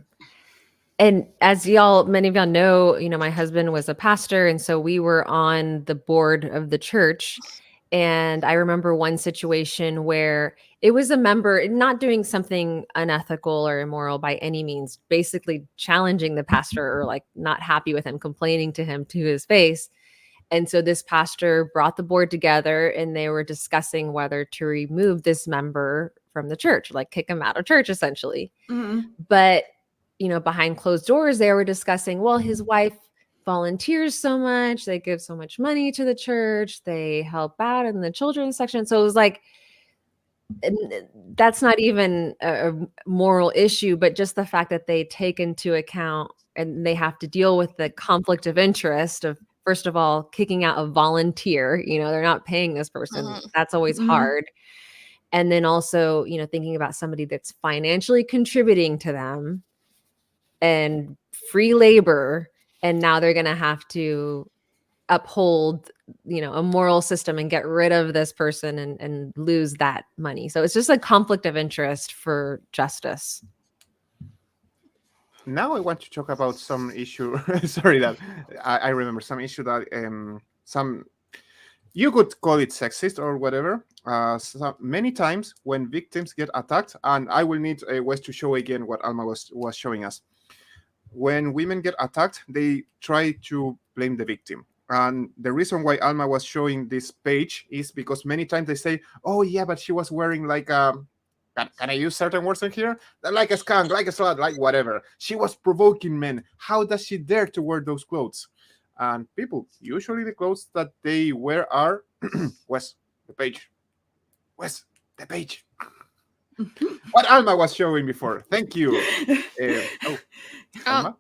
And as many of y'all know, my husband was a pastor, and so we were on the board of the church. And I remember one situation where it was a member not doing something unethical or immoral by any means, basically challenging the pastor or like not happy with him, complaining to him to his face. And so this pastor brought the board together, and they were discussing whether to remove this member from the church, like kick him out of church, essentially. Mm-hmm. But, behind closed doors, they were discussing, well, his wife volunteers so much, they give so much money to the church, they help out in the children's section. So it was like, that's not even a moral issue, but just the fact that they take into account and they have to deal with the conflict of interest of, first of all, kicking out a volunteer, they're not paying this person. Mm-hmm. That's always Mm-hmm. hard. And then also, thinking about somebody that's financially contributing to them and free labor, and now they're going to have to uphold, a moral system and get rid of this person and lose that money. So it's just a conflict of interest for justice. now I want to talk about some issue. Sorry, that I remember some issue that you could call it sexist or whatever. Many times when victims get attacked, and I will need Wes to show again what Alma was showing us. When women get attacked, they try to blame the victim. And the reason why Alma was showing this page is because many times they say, oh yeah, but she was wearing like can I use certain words in here? Like a skunk, like a slut, like whatever. She was provoking men. How does she dare to wear those clothes? And people, usually the clothes that they wear are Wes, the page. Wes, the page. What Alma was showing before. Thank you. Alma?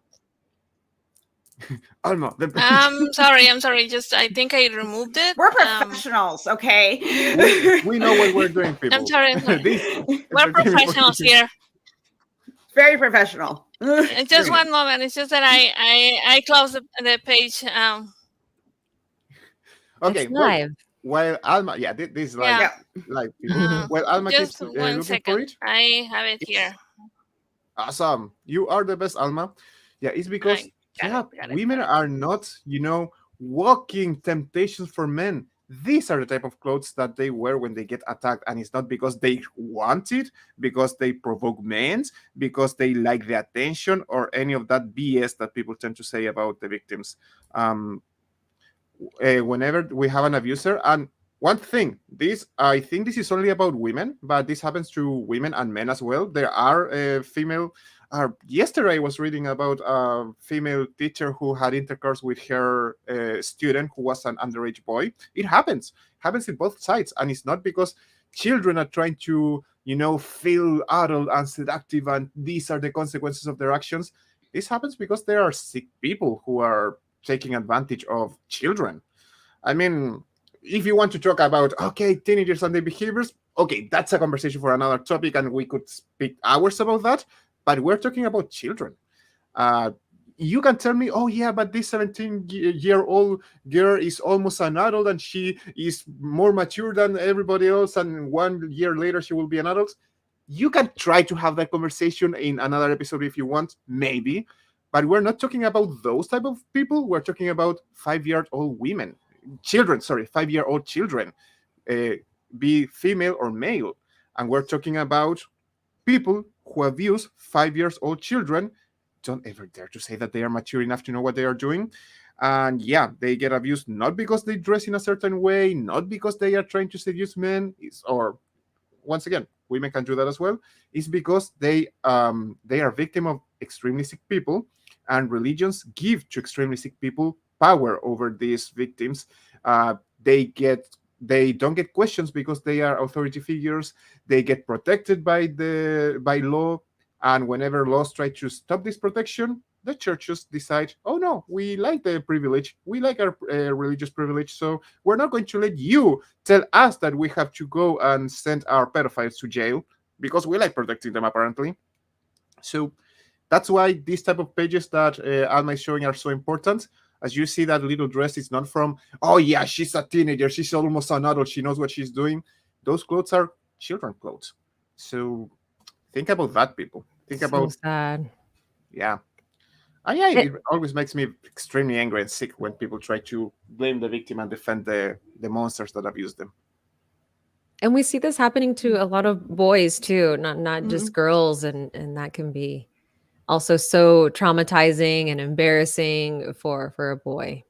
Alma, the page. I'm sorry. Just I think I removed it. We're professionals, okay? We know what we're doing, people. I'm sorry. We're professionals here. Very professional. Just one moment. It's just that I closed the page. Okay, It's live. while Alma, yeah, this is Yeah. live people. While Alma keeps Just one looking for second. it, I have it here. awesome. You are the best, Alma. Yeah, it's because got it. women are not, walking temptations for men. These are the type of clothes that they wear when they get attacked, and it's not because they want it, because they provoke men, because they like the attention, or any of that BS that people tend to say about the victims. Whenever we have an abuser, and one thing, this I think this is only about women, but this happens to women and men as well. There are female. Yesterday I was reading about a female teacher who had intercourse with her student who was an underage boy. It happens in both sides, and it's not because children are trying to feel adult and seductive, and these are the consequences of their actions. This happens because there are sick people who are taking advantage of children. I mean, if you want to talk about, okay, teenagers and their behaviors, okay, that's a conversation for another topic, and we could speak hours about that, but we're talking about children. You can tell me, oh yeah, but this 17-year-old girl is almost an adult and she is more mature than everybody else, and 1 year later she will be an adult. You can try to have that conversation in another episode if you want, maybe, but we're not talking about those type of people. We're talking about 5-year-old children, 5-year-old children, be female or male. And we're talking about people who abuse 5-year-old children. Don't ever dare to say that they are mature enough to know what they are doing. And yeah, they get abused not because they dress in a certain way, not because they are trying to seduce men, or once again, women can do that as well. It's because they are victim of extremely sick people, and religions give to extremely sick people power over these victims. They don't get questions because they are authority figures. They get protected by law, and whenever laws try to stop this protection, the churches decide, oh no, we like the privilege, we like our religious privilege, so we're not going to let you tell us that we have to go and send our pedophiles to jail, because we like protecting them apparently. So that's why these type of pages that Alma is showing are so important. As you see, that little dress is not from, oh yeah, she's a teenager, she's almost an adult, she knows what she's doing. Those clothes are children clothes. So think about that, people. Think So about, sad. yeah. Yeah, it always makes me extremely angry and sick when people try to blame the victim and defend the monsters that abuse them. And we see this happening to a lot of boys too, not just girls, and that can be also so traumatizing and embarrassing for a boy.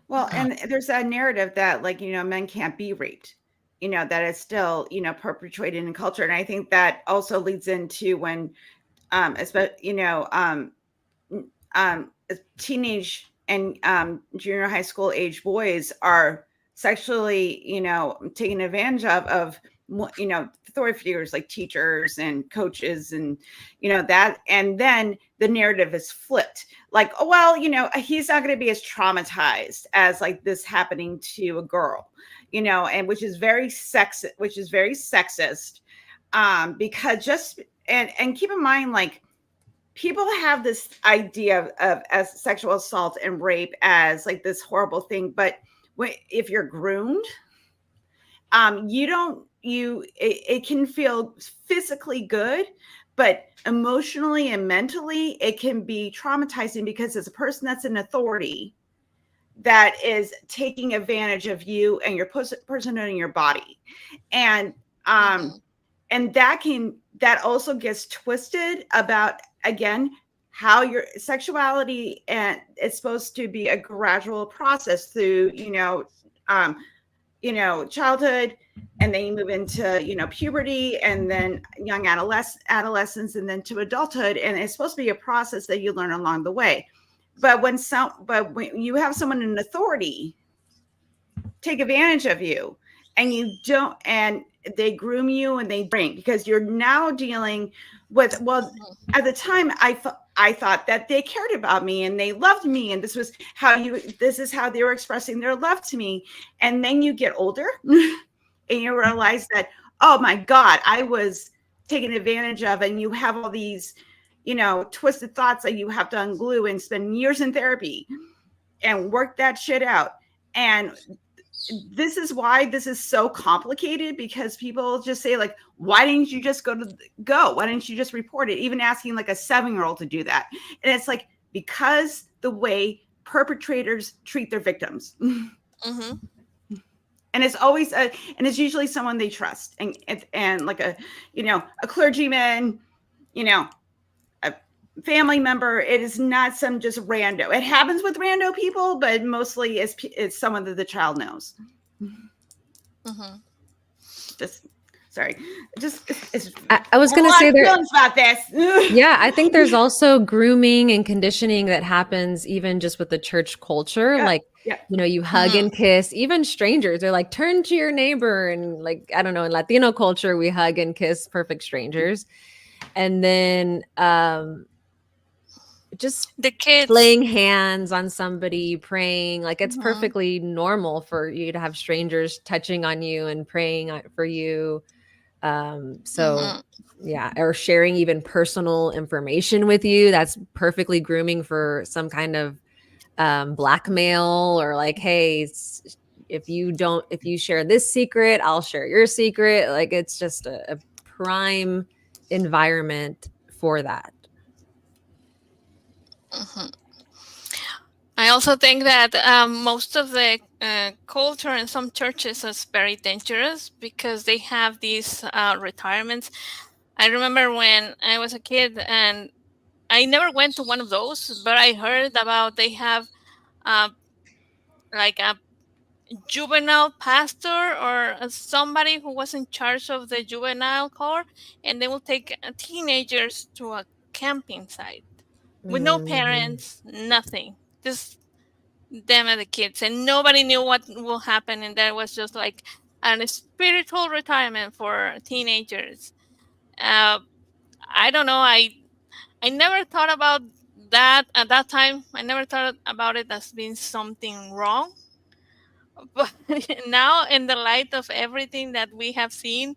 Well, and there's a narrative that, like, men can't be raped, that is still, perpetuated in culture. And I think that also leads into when, teenage and junior high school age boys are sexually, taken advantage of, authority figures like teachers and coaches, and that, and then the narrative is flipped, like, oh well, he's not going to be as traumatized as like this happening to a girl, and which is very sexist, because just and keep in mind, like, people have this idea of as sexual assault and rape as like this horrible thing, but if you're groomed, it can feel physically good, but emotionally and mentally it can be traumatizing, because it's a person that's in authority that is taking advantage of you and your person owning your body, and that also gets twisted about, again, how your sexuality, and it's supposed to be a gradual process through childhood, and then you move into puberty, and then young adolescence, and then to adulthood, and it's supposed to be a process that you learn along the way. But when you have someone in authority take advantage of you, and you don't, and they groom you and they drink, because you're now dealing with, well, at the time I thought that they cared about me and they loved me, and this is how they were expressing their love to me. And then you get older and you realize that, oh my God, I was taken advantage of, and you have all these, twisted thoughts that you have to unglue and spend years in therapy and work that shit out. And this is why this is so complicated, because people just say, like, why didn't you just go? Why didn't you just report it? Even asking like a 7-year-old to do that. And it's like, because the way perpetrators treat their victims. Mm-hmm. And it's always and it's usually someone they trust, and like a clergyman, a family member. It is not some just rando. It happens with rando people, but mostly it's someone that the child knows. Mm-hmm. I was going to say feelings about this. Yeah, I think there's also grooming and conditioning that happens even just with the church culture. You hug and kiss, even strangers. They're like, turn to your neighbor. And like, I don't know, in Latino culture, we hug and kiss perfect strangers. And then just the kids laying hands on somebody, praying, like it's perfectly normal for you to have strangers touching on you and praying for you. Yeah, or sharing even personal information with you. That's perfectly grooming for some kind of blackmail, or like, hey, if you share this secret, I'll share your secret. Like, it's just a prime environment for that. I also think that most of the culture in some churches is very dangerous because they have these retirements. I remember when I was a kid, and I never went to one of those, but I heard about they have like a juvenile pastor or somebody who was in charge of the juvenile court, and they will take teenagers to a camping site with no parents, nothing, just them and the kids, and nobody knew what will happen. And that was just like a spiritual retirement for teenagers. I don't know. I never thought about that at that time. I never thought about it as being something wrong. But now, in the light of everything that we have seen,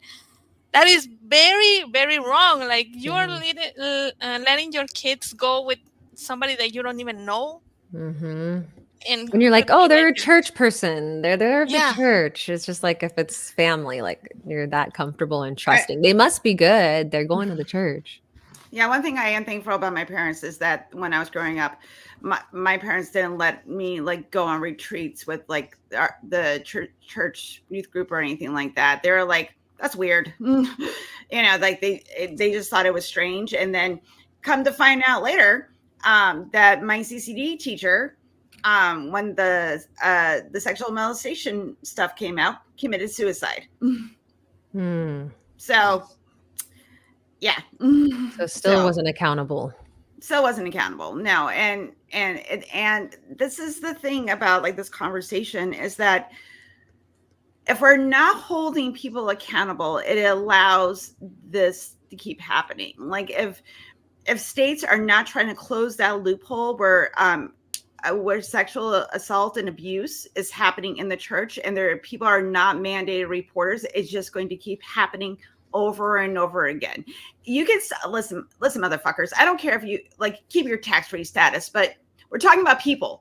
that is very, very wrong. Like, you are letting your kids go with somebody that you don't even know. And you're like, oh, they're a church person. They're of the church. It's just like, if it's family, like you're that comfortable and trusting. They must be good. They're going to the church. Yeah, one thing I am thankful about my parents is that when I was growing up, my parents didn't let me like go on retreats with like the church youth group or anything like that. They were like, that's weird. Like they just thought it was strange. And then come to find out later that my CCD teacher, when the sexual molestation stuff came out, committed suicide. So yeah. So still wasn't accountable. No. And this is the thing about like this conversation, is that if we're not holding people accountable, it allows this to keep happening. Like if states are not trying to close that loophole where sexual assault and abuse is happening in the church, and people are not mandated reporters, it's just going to keep happening over and over again. You can listen, motherfuckers. I don't care if you like keep your tax-free status, but we're talking about people.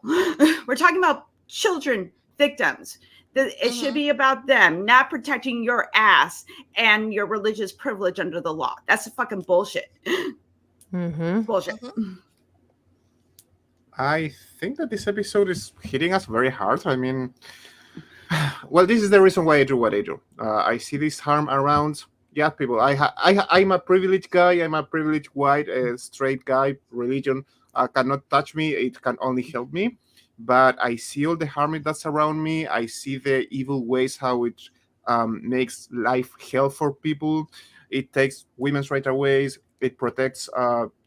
We're talking about children, victims. It should be about them, not protecting your ass and your religious privilege under the law. That's fucking bullshit. Bullshit. I think that this episode is hitting us very hard. I mean, well, this is the reason why I do what I do. I see this harm around. Yeah, people. I'm a privileged guy. I'm a privileged white straight guy. Religion cannot touch me. It can only help me. But I see all the harm that's around me. I see the evil ways how it makes life hell for people. It takes women's rights away. It protects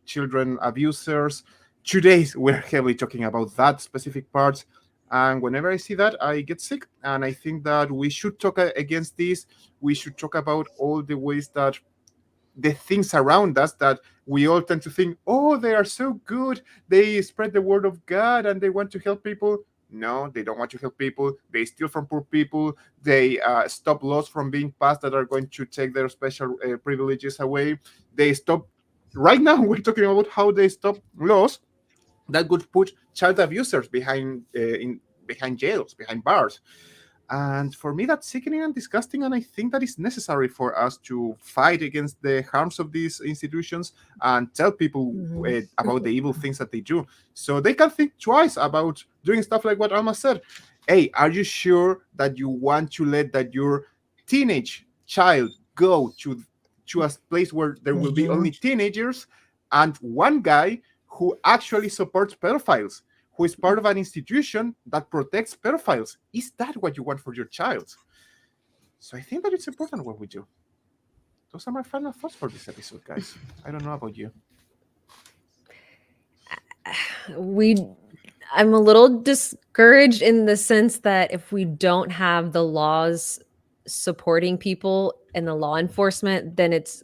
children abusers. Today we're heavily talking about that specific part. And whenever I see that, I get sick. And I think that we should talk against this. We should talk about all the ways that the things around us that we all tend to think, oh, they are so good. They spread the word of God and they want to help people. No, they don't want to help people. They steal from poor people. They stop laws from being passed that are going to take their special privileges away. They stop. Right now, we're talking about how they stop laws that would put child abusers behind jails, behind bars. And for me, that's sickening and disgusting. And I think that is necessary for us to fight against the harms of these institutions and tell people about the evil things that they do. So they can think twice about doing stuff like what Alma said. Hey, are you sure that you want to let that your teenage child go to a place where there will be only teenagers and one guy who actually supports pedophiles, who is part of an institution that protects pedophiles? Is that what you want for your child? So I think that it's important what we do. Those are my final thoughts for this episode, guys. I don't know about you. I'm a little discouraged in the sense that if we don't have the laws supporting people and the law enforcement, then it's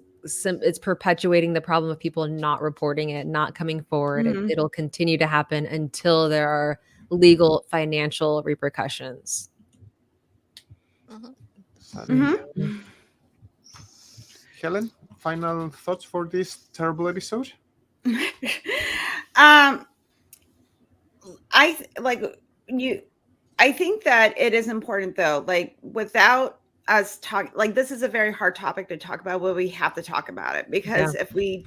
perpetuating the problem of people not reporting it, not coming forward. It'll continue to happen until there are legal financial repercussions. Helen, final thoughts for this terrible episode? I think that it is important though, like without us talk, like this is a very hard topic to talk about, but we have to talk about it because if we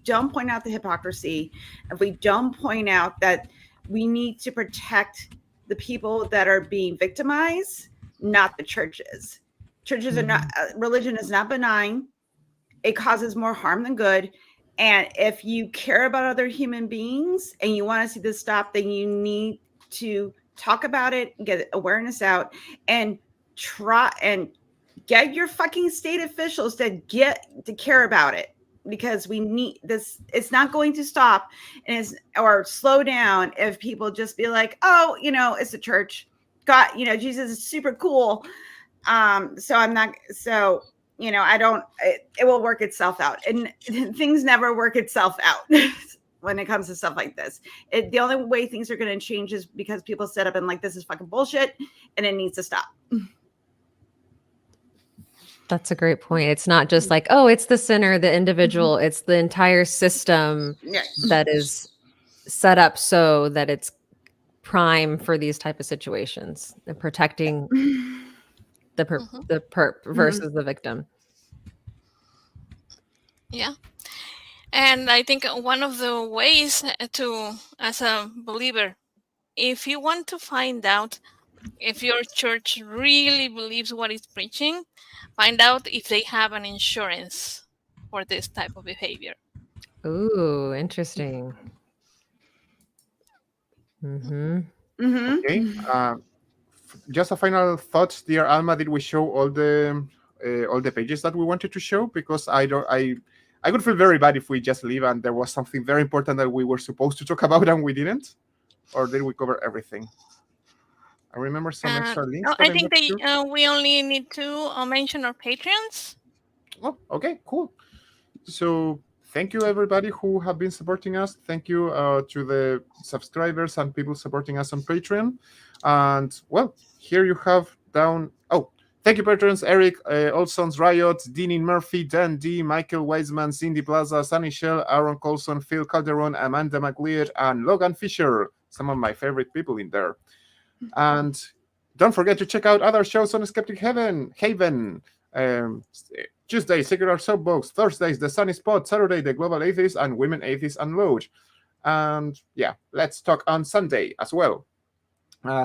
don't point out the hypocrisy, if we don't point out that we need to protect the people that are being victimized, not the churches. Churches are not, religion is not benign. It causes more harm than good. And if you care about other human beings and you want to see this stop, then you need to talk about it, get awareness out, and try and get your fucking state officials to care about it, because we need this. It's not going to stop or slow down if people just be like, oh, it's a church. God, Jesus is super cool. It will work itself out, and things never work itself out when it comes to stuff like this. The only way things are going to change is because people sit up and like, this is fucking bullshit and it needs to stop. That's a great point. It's not just like, oh, it's the sinner, the individual. It's the entire system that is set up so that it's prime for these type of situations and protecting the perp versus the victim. Yeah. And I think one of the ways to, as a believer, if you want to find out if your church really believes what it's preaching, find out if they have an insurance for this type of behavior. Ooh, interesting. Okay. Just a final thoughts, dear Alma. Did we show all the pages that we wanted to show? Because I would feel very bad if we just leave and there was something very important that we were supposed to talk about and we didn't. Or did we cover everything? I remember some extra links. No, I think we only need to mention our Patreons. Oh, okay, cool. So thank you, everybody who have been supporting us. Thank you to the subscribers and people supporting us on Patreon. And, well, here you have down... Oh, thank you, patrons. Eric, Ozons, Riot, Deneen Murphy, Dan D, Michael Wiseman, Cindy Plaza, Sunny Shell, Aaron Coalson, Phil Calderone, Amanda McLeod, and Logan Fisher. Some of my favorite people in there. And don't forget to check out other shows on Skeptic Haven. Tuesday, Secular Soapbox. Thursdays, The Sunny Spot. Saturday, The Global Atheists and Women Atheists Unload. And yeah, let's talk on Sunday as well.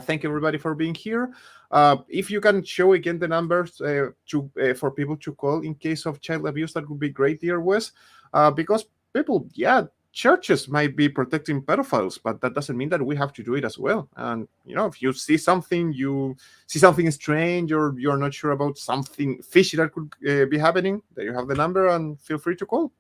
Thank you, everybody, for being here. If you can show again the numbers for people to call in case of child abuse, that would be great, dear Wes. Because people, churches might be protecting pedophiles, but that doesn't mean that we have to do it as well. And if you see something strange, or you're not sure about something fishy that could be happening, there you have the number and feel free to call.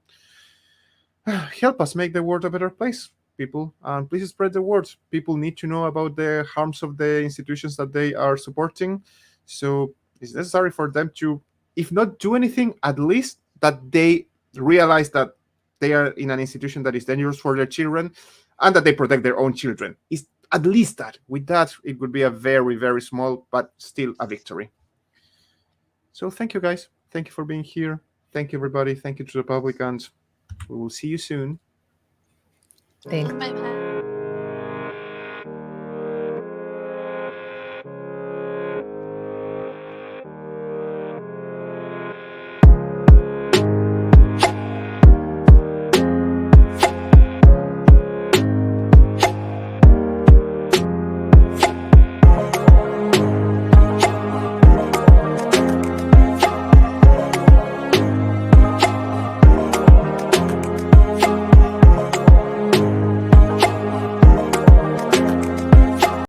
Help us make the world a better place, people, and please spread the word. People need to know about the harms of the institutions that they are supporting. So it's necessary for them to, if not do anything, at least that they realize that they are in an institution that is dangerous for their children and that they protect their own children. It's at least that. With that, it would be a very, very small, but still a victory. So thank you, guys. Thank you for being here. Thank you, everybody. Thank you to the Republicans. We will see you soon. Thanks. Bye bye.